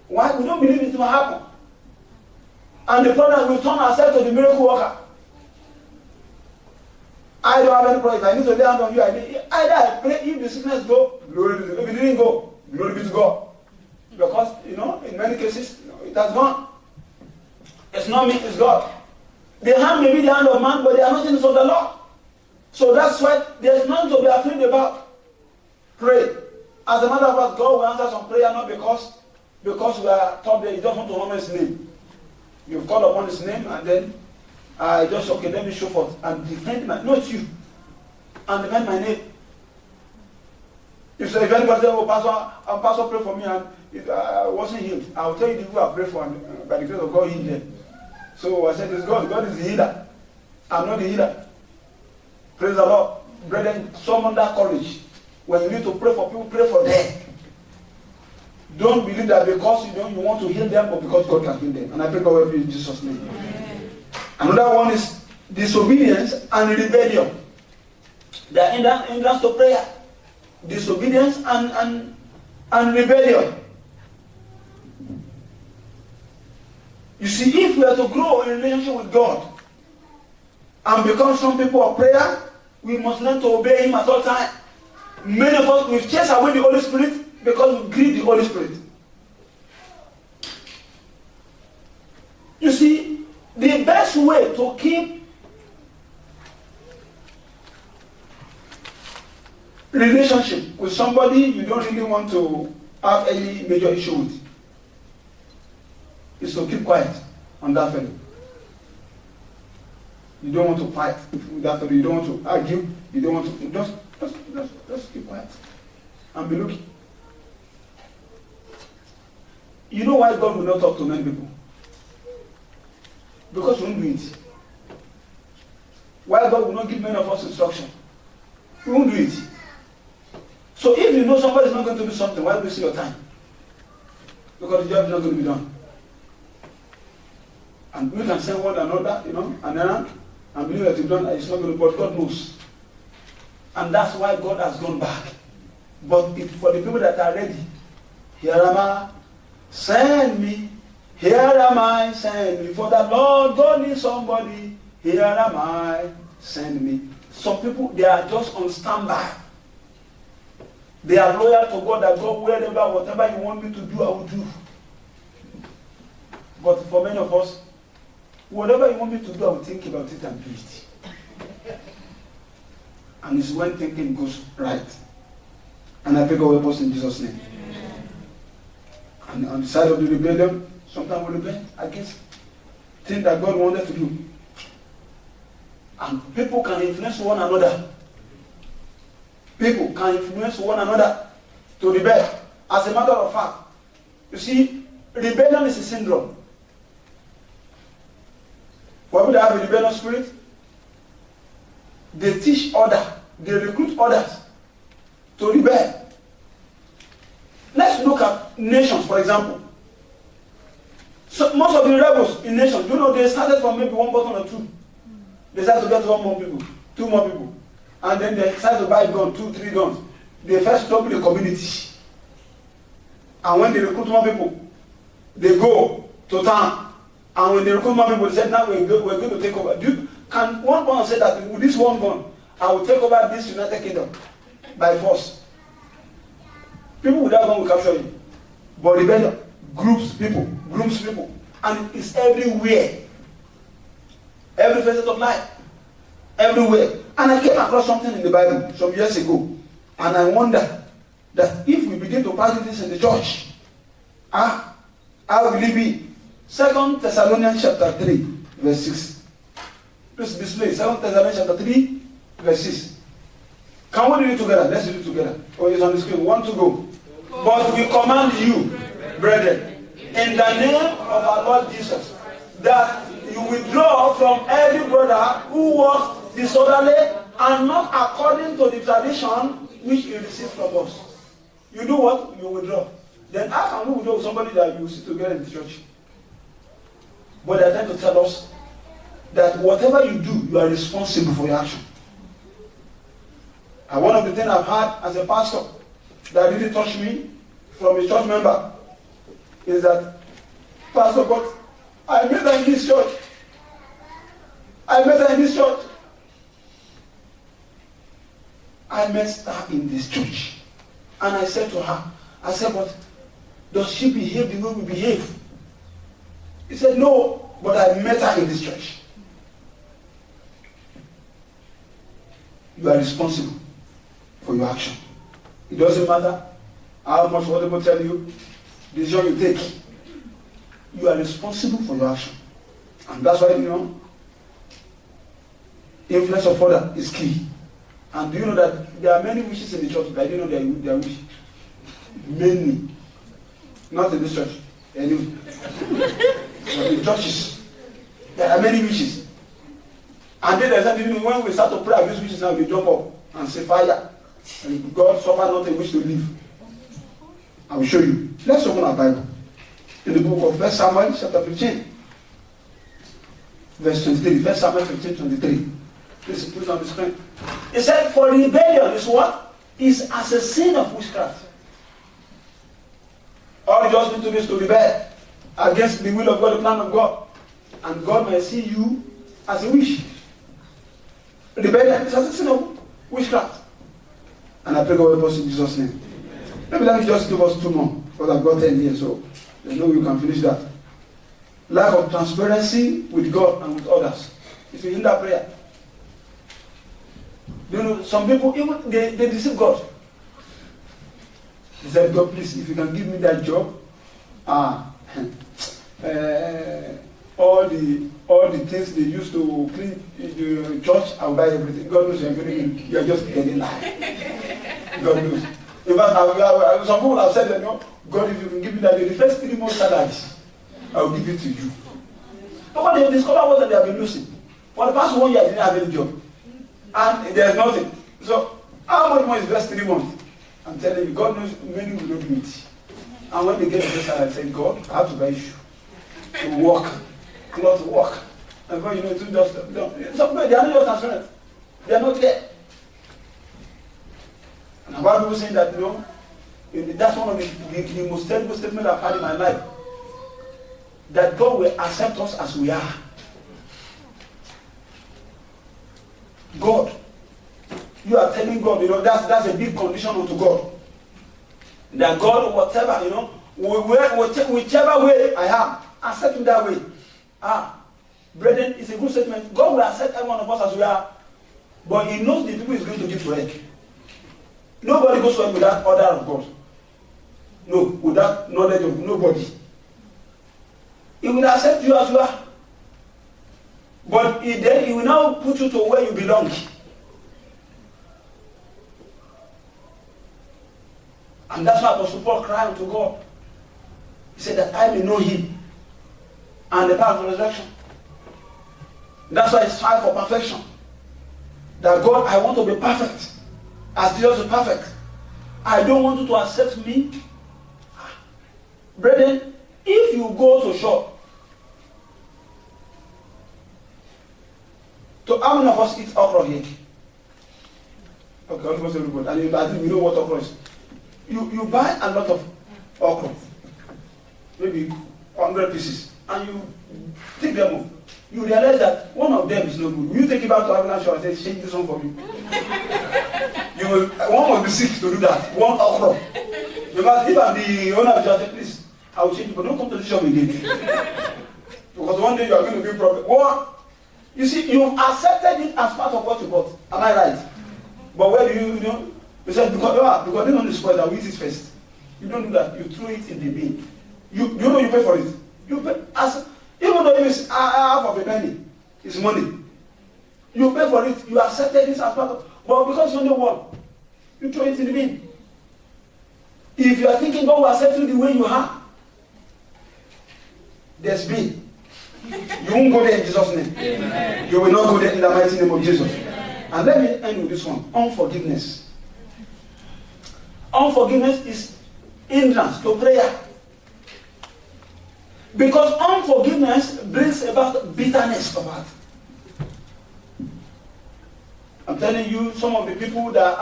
Why? We don't believe it will happen. And the problem is we turn ourselves to the miracle worker. I don't have any problem. If I need to lay hands on you, either I pray if the sickness go, glory be to God. If it didn't go, glory be to God. Because, in many cases, it has gone. It's not me, it's God. The hand may be the hand of man, but the anointing is of the Lord. So that's why there's nothing to be afraid about. Pray. As a matter of fact, God will answer some prayer not because we are taught that you just want to honor His name. You've called upon His name and then let me show forth and defend not you, and defend my name. If anybody says, Pastor, pray for me and I wasn't healed, I will tell you the people I pray for and by the grace of God healed them. So I said, it's God. God is the healer. I'm not the healer. Praise the Lord. Brethren, summon that courage. When you need to pray for people, pray for them. Don't believe that because you want to heal them, but because God can heal them. And I pray God will help you in Jesus' name. Amen. Another one is disobedience and rebellion. They are hindrance to prayer. Disobedience and rebellion. You see, if we are to grow in relationship with God and become some people of prayer, we must learn to obey Him at all times. Many of us, we've chased away the Holy Spirit because we grieve the Holy Spirit. You see, the best way to keep relationship with somebody you don't really want to have any major issue with is to keep quiet on that fellow. You don't want to fight with that fellow. You don't want to argue. You don't want to just keep quiet and be looking. You know why God will not talk to many people? Because we won't do it. Why God will not give many of us instruction? We won't do it. So if you know somebody is not going to do something, why waste your time? Because the job is not going to be done. And we can send one another, and believe that it's not going to, but God knows. And that's why God has gone back. But for the people that are ready, here am I, send me. Here am I, send me. For the Lord God needs somebody. Here am I, send me. Some people, they are just on standby. They are loyal to God, that God, whatever you want me to do, I will do. But for many of us, whatever you want me to do, I will think about it and do it. And it's when thinking goes right. And I pray God will help us in Jesus' name. And on the side of the rebellion, sometimes we rebel against things that God wanted to do. And people can influence one another. People can influence one another to rebel. As a matter of fact, you see, rebellion is a syndrome. For people that have a rebellious spirit, they teach others, they recruit others to rebel. Let's look at nations, for example. So most of the rebels in nations, you know, they started from maybe one person or two. They started to get one more people, two more people. And then they started to buy guns, 2, 3 guns. They first trouble the community. And when they recruit more people, they go to town. And when they recruit more people, they said, now we're going to take over. Can one person say that with this one gun, I will take over this United Kingdom by force? People with that gun will capture you. But rebellion groups people. And it's everywhere. Every facet of life. Everywhere. And I came across something in the Bible some years ago. And I wonder that if we begin to practice this in the church, how will it be? 2 Thessalonians chapter 3, verse 6. Please display 2 Thessalonians chapter 3, verse 6. Can we read it together? Let's read it together. Oh, it's on the screen. 1 to go. But we command you, brethren, in the name of our Lord Jesus, that you withdraw from every brother who walks disorderly and not according to the tradition which you received from us. You do what? You withdraw. Then how can we withdraw with somebody that you see together in the church? But they're trying to tell us that whatever you do, you are responsible for your action. And one of the things I've had as a pastor that really touched me from a church member is that, Pastor, but I met her in this church. I met her in this church. I met her in this church. And I said to her, but does she behave the way we behave? He said, no, but I met her in this church. You are responsible for your action. It doesn't matter how much what people tell you, the decision you take. You are responsible for your action. And that's why, influence of others is key. And do you know that there are many witches in the church, but I didn't know they are witches. Many. Not in this church. Anyway. But in churches, there are many witches. And then there's something, when we start to pray against witches now, we jump up and say fire. And God suffer not a wish to live. I will show you. Let's open our Bible. In the book of 1 Samuel chapter 15. Verse 23. 1 Samuel 15, 23. Please put it on the screen. It said, for rebellion is what? Is as a sin of witchcraft. All you just need to do is to rebel against the will of God, the plan of God. And God may see you as a witch. Rebellion is as a sin of witchcraft. And I pray God will help us in Jesus' name. Maybe let me just give us 2 more, because I've got 10 years, so there's no way you can finish that. Lack of transparency with God and with others. If you hinder prayer. You know, some people, even they deceive God. They said, God, please, if you can give me that job, all the things they used to clean the church, I'll buy everything. God knows you're just getting lied. God knows. In fact, some people have said, God, if you can give me that, the first 3 months salary, I'll give it to you. But what they discovered was that they have been losing. For the past 1 year, they didn't have any job. And there's nothing. So, how much more is just 3 months? I'm telling you, God knows many will not do it. And when they get the first salary, I say, God, I have to buy you to walk, cloth walk. And when it's just, some people, they are not just transparent. They are not there. And about people saying that, that's one of the most terrible statements I've had in my life. That God will accept us as we are. God. You are telling God, that's a big condition unto God. That God, whatever, whichever way I am, accept me that way. Brethren, it's a good statement. God will accept every one of us as we are. But He knows the people He's going to give to hell. Nobody goes to hell without order of God. No, without knowledge of nobody. He will accept you as you are. But then he will now put you to where you belong. And that's why Apostle Paul cried unto God. He said that I may know him and the power of the resurrection. That's why he strives for perfection. That God, I want to be perfect. As Jesus is perfect. I don't want you to accept me. Brethren, if you go to shop, so how many of us eat okra here? Okay, almost everybody. And I think we know what okra is. You buy a lot of okra, maybe 100 pieces, and you take them off. You realize that one of them is no good. Will you take it back to Avila Shore and say, change this one for me? One must be sick to do that. One okra. Because if I'm the owner of the church, please, I will change it, but don't come to the shop again. Because one day you are going to be a problem. One, you see, you've accepted it as part of what you bought. Am I right? But where do you know? You said, because they don't spoil that, we eat it first. You don't do that. You throw it in the bin. You know you pay for it. You pay as even though it's half of a penny, it's money. You pay for it. You accepted this as part of. But because you only one, you throw it in the bin. If you are thinking God will accept you the way you are, there's bin. You won't go there in Jesus' name. Amen. You will not go there in the mighty name of Jesus. Amen. And let me end with this one. Unforgiveness. Unforgiveness is hindrance to prayer. Because unforgiveness brings about bitterness of heart. I'm telling you, some of the people that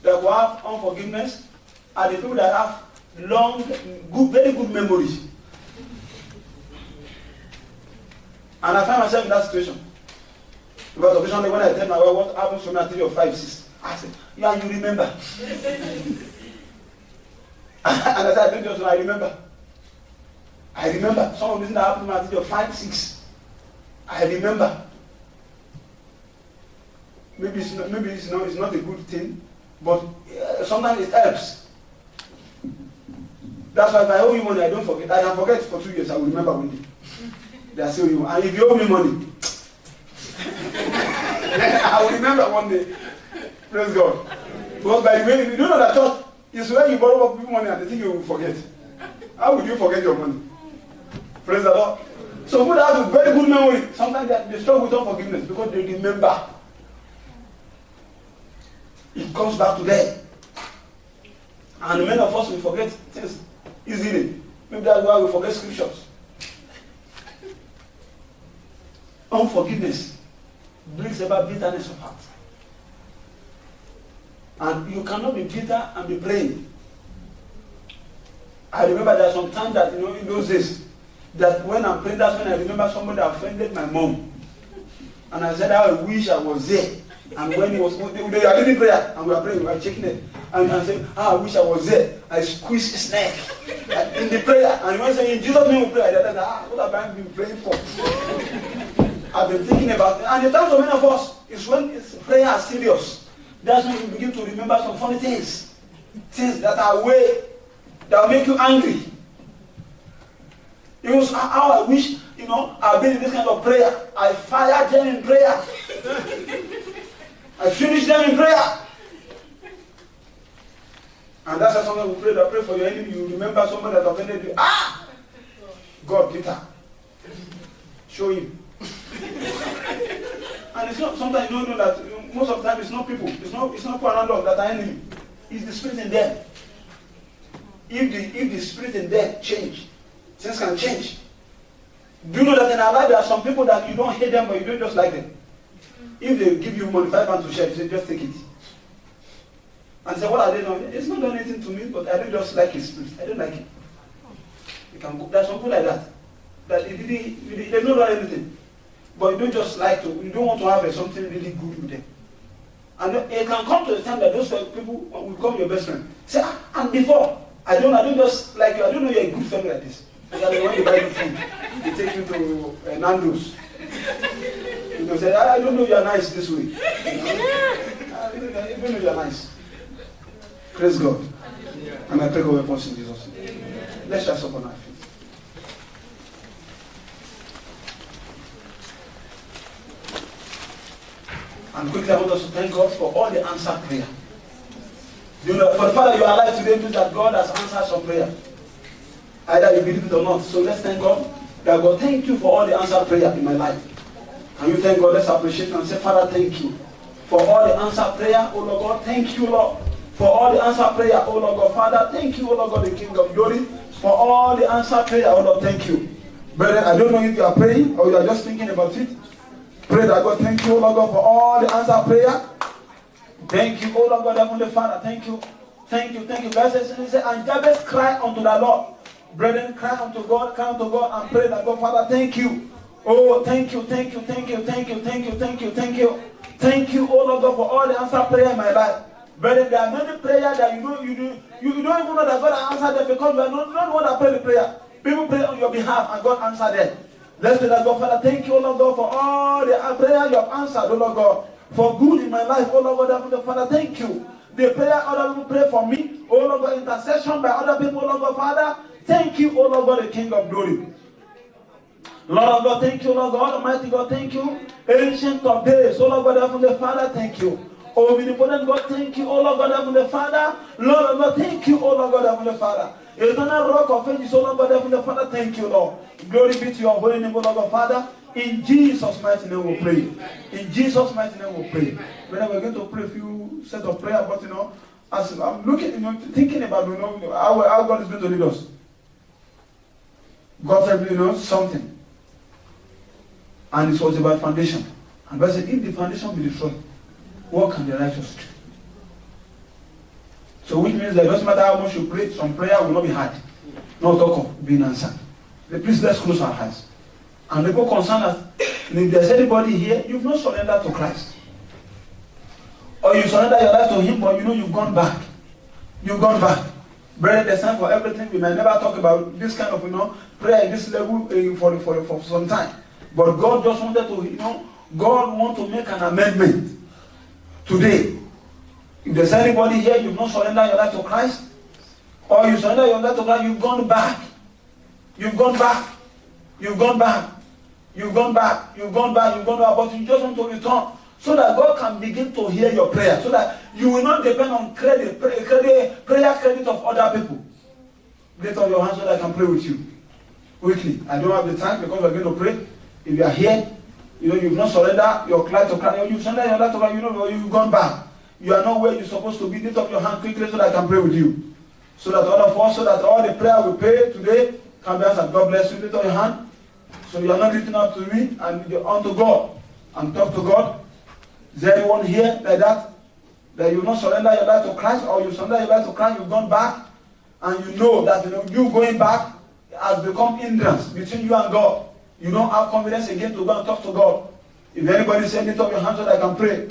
will have unforgiveness are the people that have long, good, very good memories. And I find myself in that situation. Because occasionally when I tell my wife what happens to me at the age of 5, 6, I say, yeah, you remember. And I said, I don't just know, I remember. I remember. Some of the things that happened to me at the age of 5, 6. I remember. Maybe it's not a good thing, but sometimes it helps. That's why if I owe you money, I don't forget. I can forget for 2 years, I will remember one day. They are still you. And if you owe me money, I will remember one day. Praise God. Because by the way, you don't know that church is where you borrow people money and they think you will forget. How would you forget your money? Praise the Lord. So people that have a very good memory, sometimes they struggle with unforgiveness because they remember. It comes back to them. And many of us will forget things easily. Maybe that's why we forget scriptures. Unforgiveness brings about bitterness of heart. And you cannot be bitter and be praying. I remember there are some times that, in those days, that when I'm praying, that's when I remember somebody offended my mom. And I said, I wish I was there. And when he was, they are doing prayer, and we are praying, we are checking it. And I said, I wish I was there. I squeezed his neck in the prayer. And when I say, in Jesus' name we pray, I said, what have I been praying for? I've been thinking about it. And the times of many of us is when prayer is serious. That's when you begin to remember some funny things. Things that are way, that will make you angry. It was how I wish, I've been in this kind of prayer. I fired them in prayer. I finished them in prayer. And that's why sometimes we pray that pray for your enemy. You remember somebody that offended you. God, Peter. Show him. And it's not, sometimes you don't know that most of the time it's not people. It's not people around us that are enemy. It's the spirit in them. If the spirit in them change, things can change. Do you know that in our life there are some people that you don't hate them but you don't just like them? If they give you money, 5 pounds to share, you say just take it. And say, what are they doing? It's not done anything to me, but I don't just like his spirit. I don't like it. You can go. There's some people like that. That they've not done anything. But you don't just like to, you don't want to have something really good with them. And it can come to the time that those people will become your best friend. Say, and before, I don't just like you, I don't know you're a good friend like this. Because when you buy you food, they take you to Nando's. You say, I don't know you're nice this way. I don't know you're nice. Praise God. And I pray God will in Jesus' name. Let's just up on our feet. And quickly I want us to thank God for all the answered prayer. You know, for the fact that you are alive today means that God has answered some prayer. Either you believe it or not. So let's thank God that God, thank you for all the answered prayer in my life. Can you thank God? Let's appreciate and say, Father, thank you for all the answered prayer. Oh Lord God, thank you, Lord, for all the answered prayer. Oh Lord God, Father, thank you, oh Lord God, the King of glory, for all the answered prayer. Oh Lord, thank you. Brethren, I don't know if you are praying or you are just thinking about it. Pray that God, thank you, oh Lord God, for all the answered prayer. Thank you, oh Lord God, Heavenly Father, thank you. Thank you, thank you. Verse 16 says, and Jabez cried unto the Lord. Brethren, cry unto God and pray that God, Father, thank you. Oh, thank you, thank you, thank you, thank you, thank you, thank you, thank you. Thank you, oh Lord God, for all the answered prayer in my life. Brethren, there are many prayers that you don't even know that God answered them because you are not the one that pray the prayer. People pray on your behalf and God answered them. Let's say that God, Father, thank you, oh Lord God, for all the prayer you have answered, oh Lord God, for good in my life, oh Lord God, Father, thank you. The prayer other people pray for me, oh Lord God, intercession by other people, oh Lord God, Father, thank you, oh Lord God, the King of glory. Lord of God, thank you, Lord God, Almighty God, thank you. Ancient of days, oh Lord God, Heavenly Father, thank you. Omnipotent God, thank you, oh Lord God, Heavenly Father. Lord of God, thank you, oh Lord God, Heavenly Father. Eternal rock of ages, oh Lord God, Heavenly Father, thank you, Lord. Glory be to your holy name, oh Lord God, Father. In Jesus' mighty name we pray. In Jesus' mighty name we pray. When we're going to pray a few sets of prayer, but as I'm looking, thinking about how God is going to lead us. God said, something. And it was about foundation. And God said, if the foundation be destroyed, what can the righteous do? So which means that it doesn't matter how much you pray, some prayer will not be heard. No talk of being answered. Please let's close our eyes. And the people concerned us, if there's anybody here, you've not surrendered to Christ. Or you surrender your life to Him, but you've gone back. You've gone back. Brethren, there's time for everything. We may never talk about this kind of prayer in this level for some time. But God just wanted to, God wants to make an amendment today. If there's anybody here, you've not surrendered your life to Christ, or you surrender your life to Christ, you've gone back. You've gone back. You've gone back. You've gone back. You've gone back. You've gone back. But you just want to return so that God can begin to hear your prayer, so that you will not depend on prayer credit of other people. Lift up your hands so that I can pray with you. Quickly. I don't have the time because we're going to pray. If you are here, you've not surrendered your life to Christ, you've surrendered your life to Christ, you've gone back. You are not where you're supposed to be. Lift up your hand quickly so that I can pray with you. So that all the prayer we pray today can be answered. God bless you. Lift up your hand. So you are not lifting up to me and unto God and talk to God. Is there anyone here like that you've not surrendered your life to Christ, or you surrender your life to Christ, you've gone back, and you know that you going back has become hindrance between you and God. You don't have confidence again to go and talk to God. If anybody says, lift up your hands so that I can pray.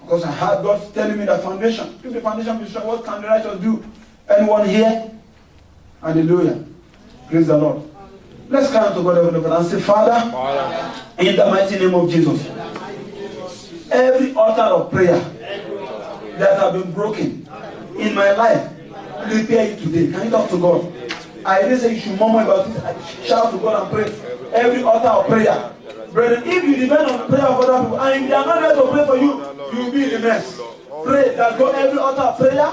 Because I heard God telling me the foundation. If the foundation is strong, what can the righteous do? Anyone here? Hallelujah. Praise the Lord. Let's come to God and say, Father, in the mighty name of Jesus, every altar of prayer that have been broken in my life, repair it today. Can you talk to God? I didn't say you should murmur about it. I shout to God and pray. Every altar of prayer. Brethren, if you depend on the prayer of other people and if they are not there to pray for you, you will be in the mess. Pray that God, every altar of prayer,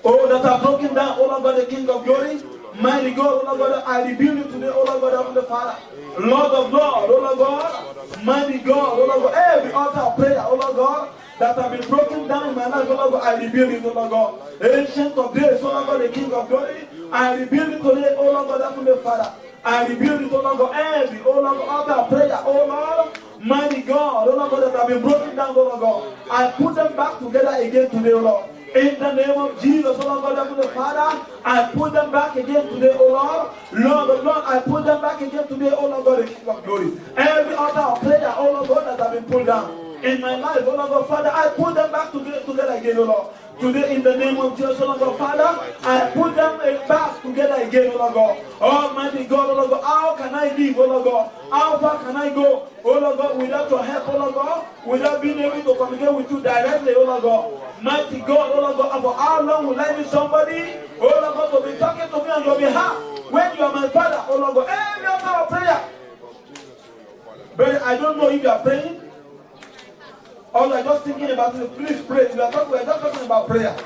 that are broken down, oh Lord God, the King of glory, mighty God, oh Lord God, I rebuild you today, oh Lord God, the Father, Lord of Lord, oh Lord God, mighty God, oh Lord God, every altar of prayer, oh Lord God, that have been broken down in my life, oh Lord God, I rebuild it, oh Lord God, ancient of days, oh Lord God, the King of glory, I rebuild it today, oh Lord God, the Father. I rebuild it, oh Lord God, every, oh Lord God, altar of prayer, oh Lord, mighty God, oh Lord God, that have been broken down, oh Lord God. I put them back together again today, oh Lord. In the name of Jesus, oh Lord God, the Father, I put them back again today, oh Lord. Lord of Lord, I put them back again today, oh Lord God, the King of glory. Every altar of prayer, oh Lord God, that have been pulled down in my life, oh Lord God, Father, I put them back together again, oh Lord. Today, in the name of Jesus, oh Lord God, Father, I put them back together again, oh Lord God. Almighty God, oh Lord God, how can I live, oh Lord God? How far can I go, oh Lord God, without your help, oh Lord God? Without being able to communicate with you directly, oh Lord God. Mighty God, oh Lord God, for how long will I need somebody, oh Lord God, to be talking to me on your behalf when you are my Father, oh Lord God? Every hour of prayer. But I don't know if you are praying. or you are just thinking about it, please pray. We are just talking about prayer.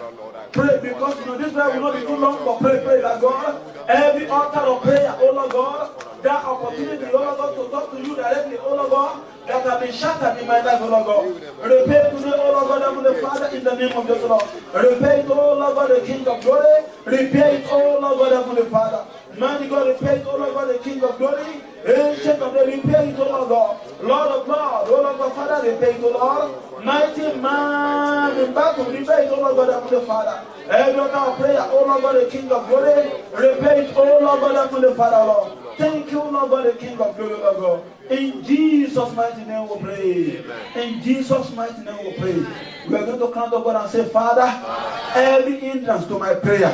Pray, because this prayer will not be too long, but pray that God, every altar of prayer, oh Lord God, that opportunity, oh Lord God, to talk to you directly, oh Lord God, that have been shattered in my life, oh Lord God. Repay today, oh Lord God, Heavenly Father, in the name of Jesus, Lord. Repay it, oh Lord God, the King of glory. Repay it, oh Lord God, Heavenly Father. Mighty God, repay it, oh Lord God, the King of glory. Ancient of the repay it, oh Lord God. Lord of Lord, oh Lord God, Father, repay it, oh Lord. Mighty man in battle, repay it, oh Lord God, Heavenly Father. Every altar of prayer, oh Lord God, the King of glory. Repay it, oh Lord God, Heavenly Father, Lord. Thank you, Lord God, the King of glory, Lord God. In Jesus' mighty name we pray. In Jesus' mighty name we pray. We are going to count to God and say, Father, every hindrance to my prayer,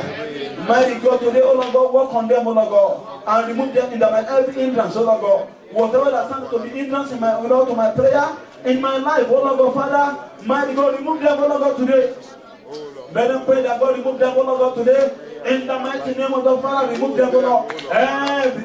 mighty God, today, oh Lord God, work on them, oh Lord God, and remove them in the mind. Every hindrance, oh Lord God, whatever that stands to be hindrance in my, oh Lord, to my prayer, in my life, oh Lord God, Father, mighty God, remove them, oh Lord God, today. Let them pray that God remove them, oh Lord God, today. In the mighty name of the Father, remove them, oh Lord. Every,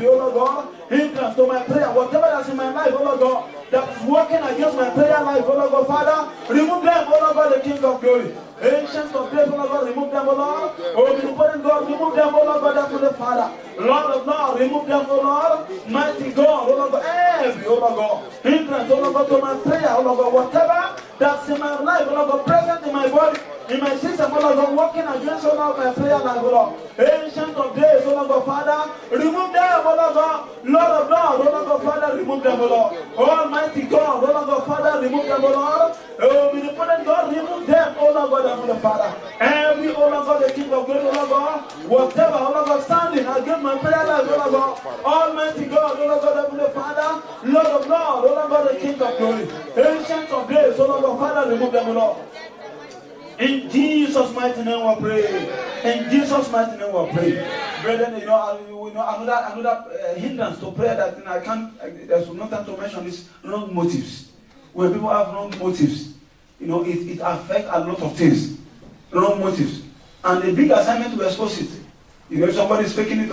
oh Lord God, hindrance to my prayer, whatever that's in my life, oh Lord God, that's working against my prayer life, oh Lord God, Father, remove them, oh Lord God, the King of glory. Ancients of days, oh Lord God, remove them, oh Lord. Omnipotent God, remove them, oh Lord God, that's the Father. Lord of Lord, remove them, oh Lord. Mighty God, oh Lord God, every, oh Lord God, hindrance, oh Lord God, to my prayer, oh Lord God, whatever that's in my life, oh Lord God, present in my body, in my system, oh Lord God, working against, oh Lord, my prayer life, oh Lord. Ancient of days, oh Lord God, Father, remove them, oh Lord God. Lord of Lord, oh Lord God, Father, remove them, oh Lord. Almighty God, oh Lord God, Father, remove them, oh Lord. Omnipotent God, remove them, oh Lord God, oh Lord Father. Every, oh Lord God, the King of glory, oh Lord God, whatever, oh Lord God, standing against my prayer life, oh Lord God. Almighty God, oh Lord God, oh Lord Father, Lord of Lord, oh Lord God, the King of glory. Ancient of days, oh Lord God, Father, remove them, oh Lord. In Jesus' mighty name we pray. In Jesus' mighty name we pray. Brethren, another hindrance to prayer that I can't, there's no time to mention is wrong motives. When people have wrong motives, it affects a lot of things. Wrong motives. And the big assignment to expose it. If somebody is faking it,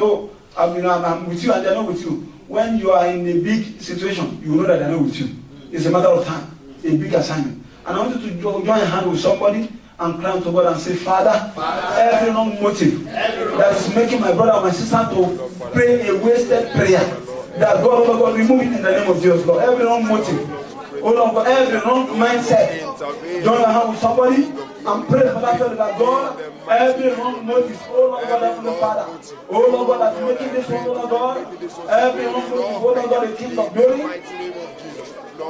I'm with you and they're not with you. When you are in a big situation, you know that they're not with you. It's a matter of time. A big assignment. And I want you to join hand with somebody and cry to God and say, Father, every wrong motive that is making my brother or my sister to pray a wasted prayer, that God, remove it in the name of Jesus, Lord. Every wrong motive, oh Lord God, every wrong mindset. Join your hand with somebody and pray for that that God, every wrong motive, oh Lord God, Heavenly Father, oh Lord God, that's making this one, oh Lord God, every wrong motive, oh Lord God, the King of glory,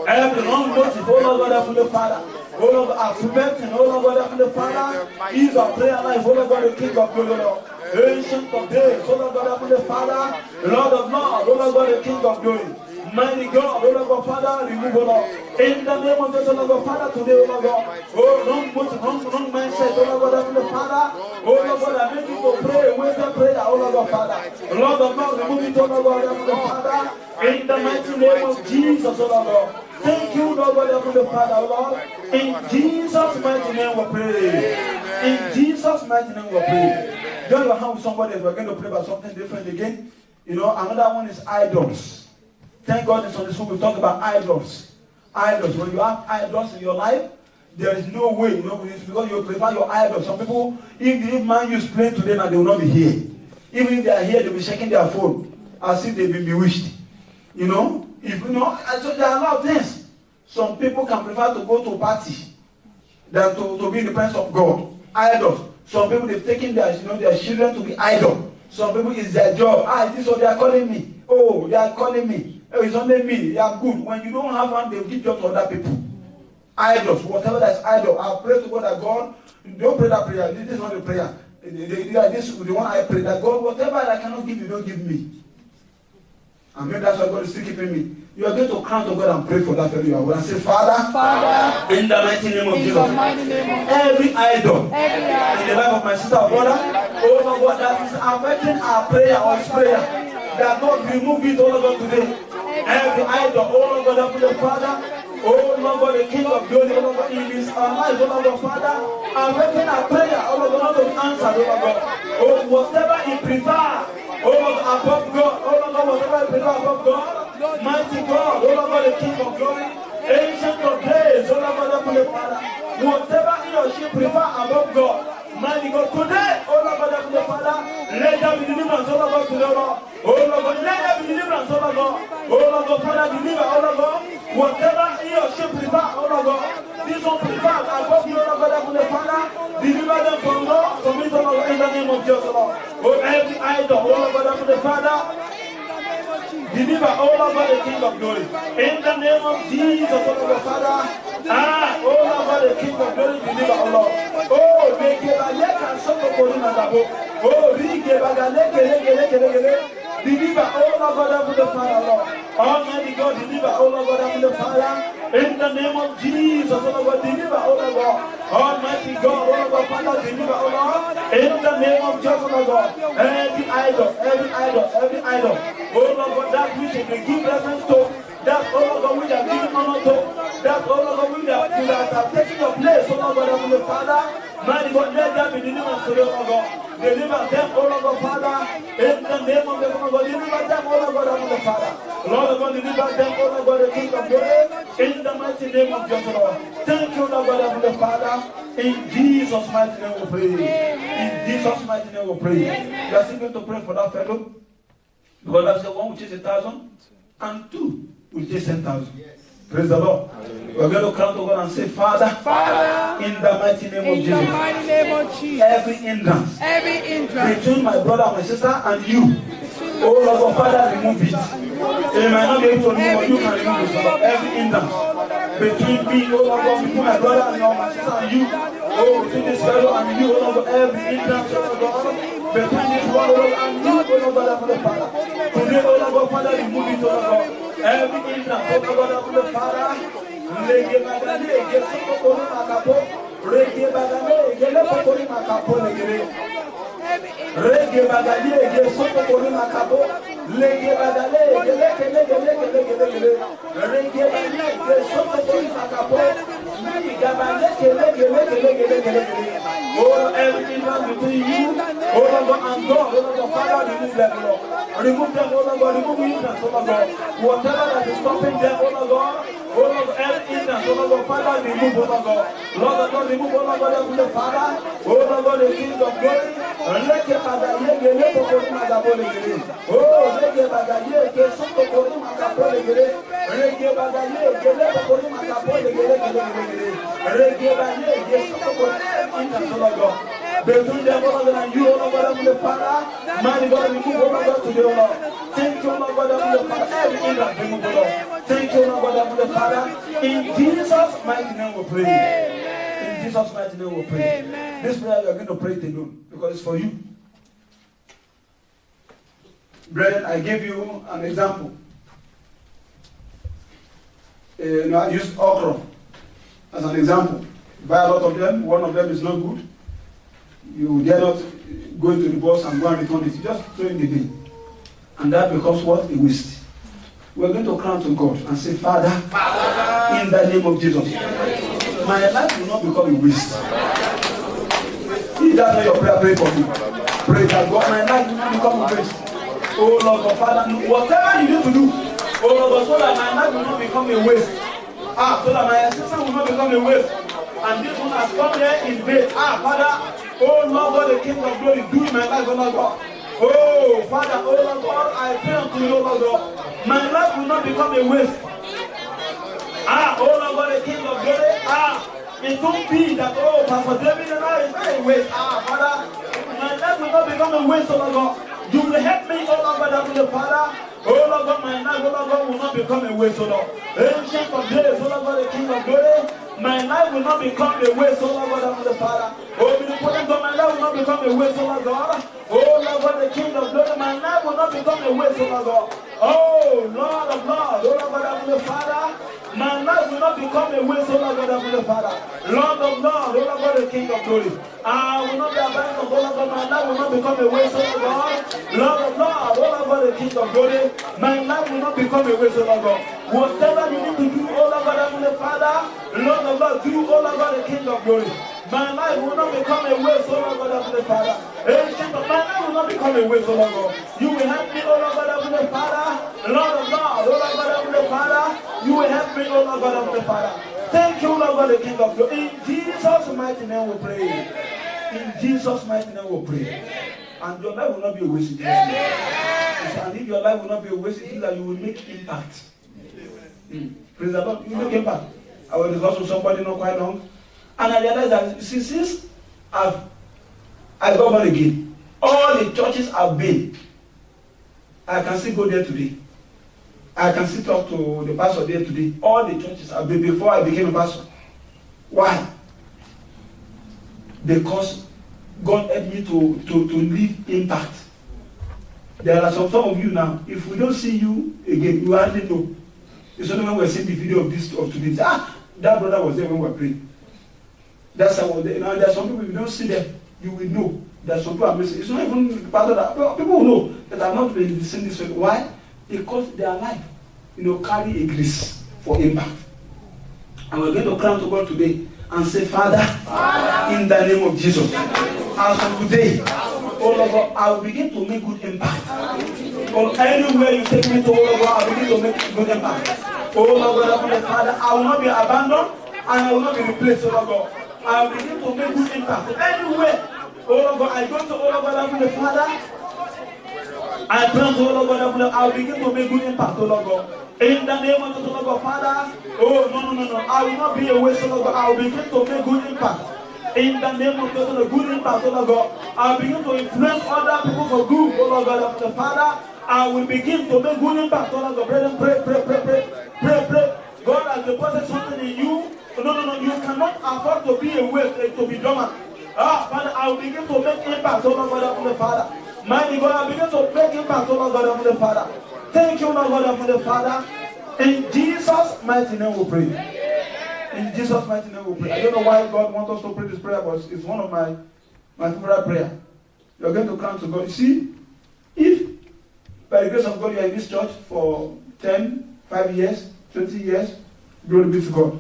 every wrong motive, oh Lord God, Heavenly Father, oh Lord God, preventing, oh Lord God, Heavenly Father, is our prayer life, oh Lord God, the King of glory, Lord. Ancient of days, oh Lord God, Heavenly Father, Lord of Lord, oh Lord God, the King of glory. Mighty God, oh Lord God, Father, remove, oh Lord. In the name of Jesus, oh Lord God, Father, today, oh Lord God, oh, wrong motive, wrong mindset, oh Lord God, Heavenly Father, oh Lord God, I make you to pray, wasted prayer, oh Lord God, Father. Lord of Lord, remove it, oh Lord God, Heavenly Father, in the mighty name of Jesus, oh Lord God. Thank you, Lord God, Heavenly Father, oh Lord. In Jesus' mighty name we pray. In Jesus' mighty name we pray. Join your hand with somebody. We're going to pray about something different again. Another one is idols. Thank God in Sunday school we talk about idols. Idols. When you have idols in your life, there is no way, it's because you prefer your idols. Some people, if man use plane today now, they will not be here. Even if they are here, they'll be checking their phone as if they've been bewitched. So there are a lot of things. Some people can prefer to go to a party than to be in the presence of God. Idols. Some people, they've taken their children to be idol. Some people, it's their job. This is what they are calling me. Oh, they are calling me. Oh, it's only me. They are good. When you don't have one, they'll give job to other people. Idols, whatever that's idol. I pray to God that God, don't pray that prayer. This is not a prayer. This is the one I pray that God, whatever I cannot give you, don't give me. And maybe that's why God is still keeping me. You are going to cry to God and pray for that very hour and say, Father, in the mighty name of Jesus, every idol in the life of my sister or brother, oh Lord God, that is affecting our prayer or his prayer, that God remove it, oh Lord God, today. Every idol, oh Lord God, of the Father, oh Lord God, the King of glory, oh Lord God, in his life, oh Lord God, Father, affecting our prayer, oh Lord God, not to be answered, oh Lord God. Oh, whatever he prefers, oh Lord, above God, oh Lord God, whatever he prefers above God, mighty God, oh Lord God, the King of glory, ancient of days, God. Oh Lord God, Father, deliver, oh Lord God. Whatever he or she prefer, oh Lord God. This one prefer above you, oh Lord God, Heavenly Father. Deliver them from Lord, from it, oh Lord God, in the name of Jesus, Lord. Oh, every idol, oh Lord God, Heavenly Father. Deliver, oh Lord God, the King of glory. In the name of Jesus, oh Lord God, Father. Oh Lord God, the King of glory, deliver, oh Lord. Oh, make it a leg and so for Corina. Oh, deliver, oh Lord God, Heavenly Father, Lord. Almighty God, deliver, oh Lord God, Heavenly Father. In the name of Jesus, oh Lord God, deliver, oh Lord God. Almighty God, oh Lord God, Father, deliver, oh Lord. In the name of Jesus, oh Lord God. Every idol, oh Lord God, that which they give reference to, that oh Lord God, which are giving honor to, that oh Lord God, which are taking your place, oh Lord God, Heavenly Father. Mighty God, let them be delivered to them, oh God. Deliver them, oh Lord God, Father. In the name of the Lord God, deliver them, oh Lord God, Heavenly Father. Lord God, deliver them, oh Lord God, the King of glory. In the mighty name of Jesus, Lord. Thank you, Lord God, Heavenly Father. In Jesus' mighty name we pray. In Jesus' mighty name we pray. We are still going to pray for that fellow. Because that's the one which is 1,000 and two which is 10,000. Praise the Lord. We're going to come to God and say, Father, in the mighty name of Jesus, every hindrance between my brother and my sister and you, oh Lord God, Father, remove it. They might not be able to remove, but you can remove it. Every hindrance between me, oh Lord God, between my brother and my sister and you, oh, between this fellow and you, oh Lord God, every hindrance, oh Lord God, between this one, oh Lord, and you, oh Lord God, Heavenly Father. Today, oh Lord God, Father, remove it, oh Lord God. Every hindrance, oh Lord God, Heavenly Father. Lege bagane, ge sokori makapo. Rege bagane, ge lepokori makapo legere. Rege bagane, ge sokori makapo. Lege bagane, ge legere. Rege bagane, ge sokori makapo. Liga bagane, legere. Oh, everything between you, oh Lord God, and God, oh Lord God, Father, remove them, Lord. Remove them, oh Lord God, remove hindrance, oh Lord God. Whatever that is stopping them, oh Lord God, oh Lord God, every hindrance, oh Lord God, Father, remove, oh Lord God. Lord God, remove, oh Lord God, Heavenly Father, oh Lord God, the King of glory. Leke bagaye, ge lepo kori magabo legere. Oh, leke bagaye, ge soko kori magabo legere. Rege bagaye, ge lepo kori magabo legere. Rege bagaye, ge soko kori magabo legere. Between them, oh Lord, and you, oh Lord God, Heavenly Father, mighty God, remove, oh Lord God, today, oh Lord. Thank you, oh Lord God, Heavenly Father, every hindrance, remove, oh Lord. Thank you, oh Lord God, Heavenly Father. In Jesus' mighty name we pray. In Jesus' mighty name we pray. This prayer we are going to pray it alone because it's for you. Brethren, I gave you an example. I used okra as an example. Buy a lot of them, one of them is not good. You dare not go into the box and go and return it. You just throw in the bin. And that becomes what? A waste. We're going to cry to God and say, Father, in the name of Jesus, my life will not become a waste. If that's not your prayer, pray for me. Pray that God, my life will not become a waste. Oh Lord God, Father, whatever you need to do, oh Lord God, so that my life will not become a waste. So that my assistance will not become a waste. And this one has come here in vain. Father, oh Lord God, the King of glory, do in my life, oh Lord God. Oh Father, oh Lord God, I pray unto you, oh Lord God. My life will not become a waste. Oh Lord God, the King of glory. It won't be that, oh, Pastor David and I is not a waste. Father, my life will not become a waste, oh Lord God. You will help me, oh Lord God, Heavenly Father. Oh Lord God, my life, oh Lord God, will not become a waste, oh Lord. Ancient of days, oh Lord God, the King of glory. My life will not become a waste, oh Lord God, Heavenly Father. Oh, omnipotent God, my life will not become a waste, oh Lord God. Oh Lord God, the King of glory, my life will not become a waste, oh Lord God. Oh Lord of Lords, oh Lord God, Heavenly Father. My life will not become a waste, oh Lord God, Heavenly Father. Lord of Lords, oh Lord God, the King of glory. I will not be abandoned, oh Lord God, my life will not become a waste, oh Lord God. Lord of Lords, oh Lord God, the King of glory. My life will not become a waste, oh Lord God. Whatever you need to do, oh Lord God, Heavenly Father, Lord of Lords, do, oh Lord God, the King of glory. My life will not become a waste, oh Lord God, Heavenly Father. Ancient of my life will not become a waste, oh Lord God. You will help me, oh Lord God, Heavenly Father. Lord of Lords, oh Lord God, Heavenly Father. You will help me, oh Lord God, Heavenly Father. Thank you, Lord God, the King of glory. In Jesus' mighty name we pray. In Jesus' mighty name we pray. And your life will not be a waste in Jesus' name. And if your life will not be a waste, it is that you will make impact. Praise the Lord. You make impact. I was discussing with somebody not quite long, and I realized that since I got born again, all the churches I've been, I can still go there today. I can still talk to the pastor there today. All the churches I've been before I became a pastor. Why? Because God helped me to leave impact. There are some of you now, if we don't see you again, you hardly know. It's only when we're seeing the video of today. That brother was there when we were praying. That's how there are some people, if you don't see them, you will know that some people are missing. It's not even part of that. People will know that I've not been listening this way. Why? Because their life, carry a grace for impact. And we're going to cry to God today and say, Father, in the name of Jesus, as of today, oh Lord God, I will begin to make good impact. Or anywhere you take me to, oh Lord God, I will begin to make good impact. Oh Lord God, Father, I will not be abandoned and I will not be replaced, oh Lord God. I will begin to make good impact. Anywhere, oh Lord God, I go to, oh Lord God, Father, I pray to, oh Lord God, I will begin to make good impact, oh Lord God. In the name of the Lord God, Father, no. I will not be a waste, oh Lord God. I will begin to make good impact. In the name of the Lord, good impact, oh Lord God. I will begin to influence other people for good, oh Lord God, the Father. I will begin to make good impact, oh Lord God. Pray. God has deposited something in you. No. You cannot afford to be a waste, to be dormant. Father, I will begin to make impact, oh Lord God, the Father. Mighty God, I will begin to make impact, oh Lord God, the Father. Thank you, Lord God, the Father. In Jesus' mighty name we pray. In Jesus' mighty name we pray. I don't know why God wants us to pray this prayer, but it's one of my favorite prayer. You're going to cry to God. You see, if by the grace of God you are in this church for 10, 5 years, 20 years, glory be to God.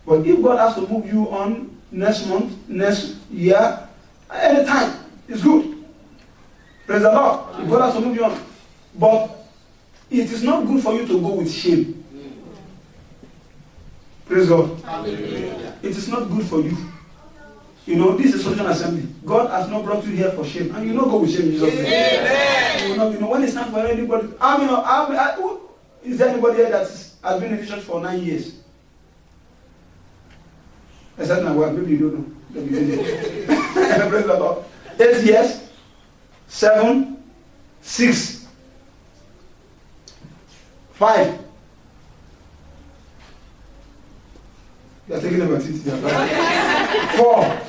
But if God has to move you on next month, next year, anytime, it's good. Praise the Lord. If God has to move you on. But it is not good for you to go with shame. Praise God. Hallelujah. It is not good for you. This is Solution Assembly. God has not brought you here for shame. And you don't go with shame in Jesus' name. When it's time for anybody, is there anybody here that has been in the church for 9 years? Except my wife, maybe you don't know. Praise the Lord. 8 years, 7, 6. 5. You are taking about it. 4.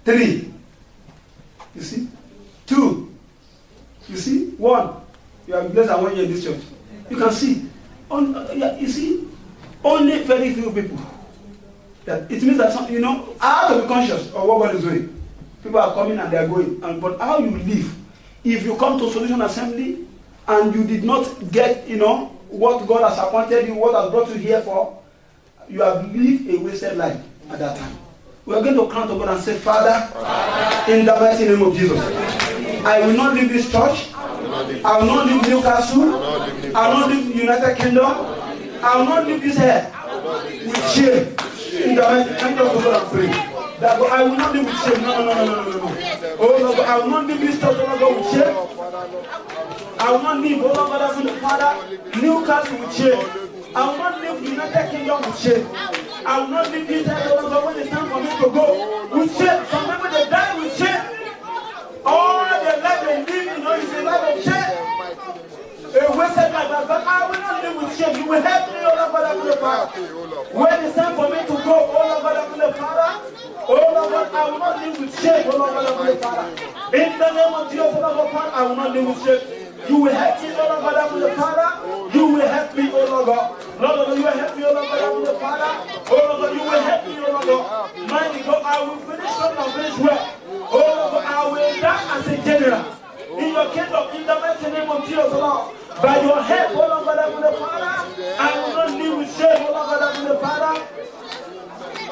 3. You see? 2. You see? 1. You are blessed and 1 year in this church. You can see. You see? Only very few people. That it means that I have to be conscious of what God is doing. People are coming and they are going. But how you live? If you come to Solution Assembly and you did not get, what God has appointed you, what has brought you here for, you have lived a wasted life at that time. We are going to come to God and say, Father, in the mighty name of Jesus, I will not leave this church. I will not leave Newcastle. I will not leave United Kingdom. I will not leave this head with shame. In the mighty name of God, I pray. That I will not live with shame. No. Oh Lord, I will not live this church, oh Lord, with shame. I will not live, oh Lord, Father, Newcastle with shame. I will not live United Kingdom with shame. I will not live this church, oh Lord, when it's time for me to go with shame. Some people they die with shame. All their life they live, is a life of shame. A wasted life, but I will not live with shame. You will help me, oh Lord, Father. When it's time for me to go, oh Lord, Father. Oh Lord, I will not live with shame, oh Lord, Father. In the name of Jesus, oh Lord, Father, I will not live with shame. You will help me, oh Lord, Father. You will help me, oh Lord God. Lord, you will help me, oh Lord, Father. Oh Lord, you will help me, oh Lord God. Mighty God, I will finish strong and finish well. Oh Lord, I will die as a general in your kingdom, in the mighty name of Jesus, Lord. By your help, oh Lord, Father, I will not live with shame, oh Lord, Father.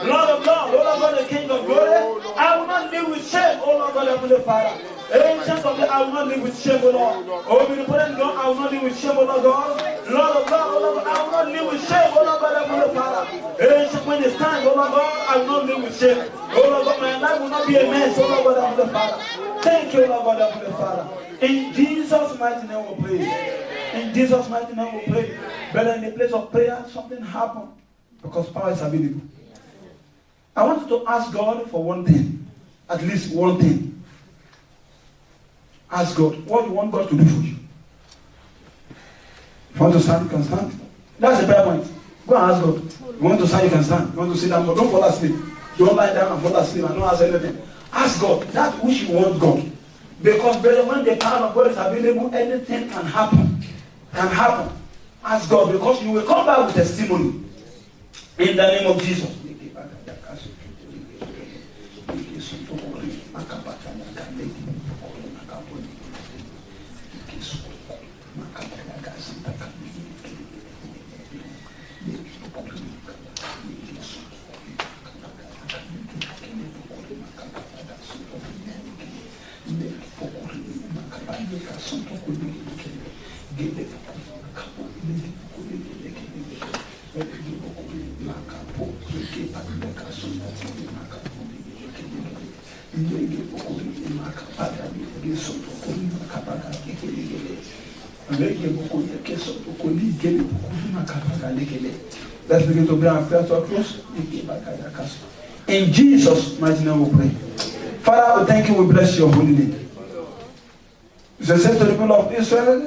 Lord of God, Lord God, the King of glory. I will not live with shame, oh Lord God, Heavenly Father. Ancient of the, I will not live with shame, oh Lord. Omnipotent God, I will not live with shame, oh Lord God. Lord of God, oh Lord God, I will not live with shame, oh Lord God, Heavenly Father. Ancient when it's time, oh Lord God, I will not live with shame. Oh Lord God, my life will not be a mess, oh Lord God, Heavenly Father. Thank you, Lord God, Heavenly Father. In Jesus' mighty name we pray. In Jesus' mighty name we pray. But in the place of prayer, something happened because power is available. I want you to ask God for one thing, at least one thing. Ask God what you want God to do for you. If you want to stand, you can stand. That's the prayer point. Go and ask God. You want to stand, you can stand. You want to sit down, but don't fall asleep. Don't lie down and fall asleep and don't ask anything. Ask God that which you want God. Because brother, when the power of God is available, anything can happen. Can happen. Ask God because you will come back with testimony. In the name of Jesus. Let's begin to bring our prayer to a close. In Jesus' mighty name we pray. Father, we thank you, we bless your holy name. It's said to the people of Israel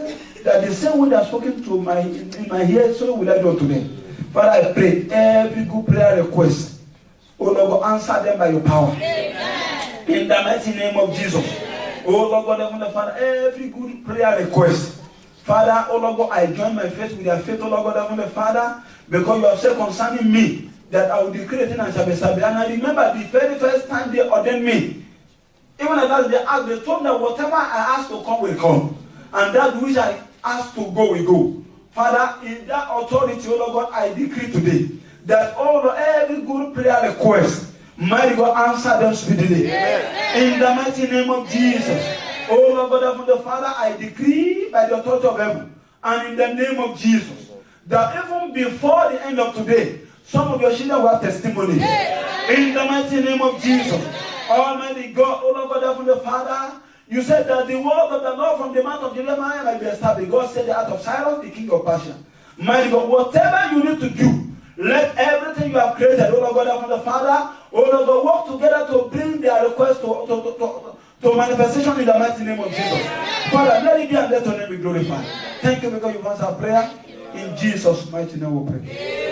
that the same way they are spoken to in my ear, so will I do today. Father, I pray every good prayer request, oh Lord, answer them by your power. Amen. In the mighty name of Jesus. Oh Lord God, Heavenly Father, every good prayer request. Father, oh Lord God, I join my faith with their faith, oh Lord God, Heavenly Father, because you have said concerning me that I will decree a thing and shall be established. And I remember the very first time they ordained me. Even at that, they told me that whatever I ask to come will come. And that which I ask to go will go. Father, in that authority, oh Lord God, I decree today that all every good prayer request, mighty God, answer them speedily. Amen. In the mighty name of Jesus. Oh Lord God, Heavenly Father, I decree by the authority of heaven and in the name of Jesus that even before the end of today, some of your children will have testimony. In the mighty name of Jesus. Almighty God, oh Lord God, Heavenly Father, you said that the word of the Lord from the mouth of Jeremiah might be established. God said the heart of Cyrus, the king of Persia. Mighty God, whatever you need to do, let everything you have created, oh Lord God, Heavenly Father, oh Lord God, work together to bring their request to manifestation in the mighty name of Jesus. Father, let it be and let your name be glorified. Thank you because you answered our prayer. In Jesus' mighty name we pray.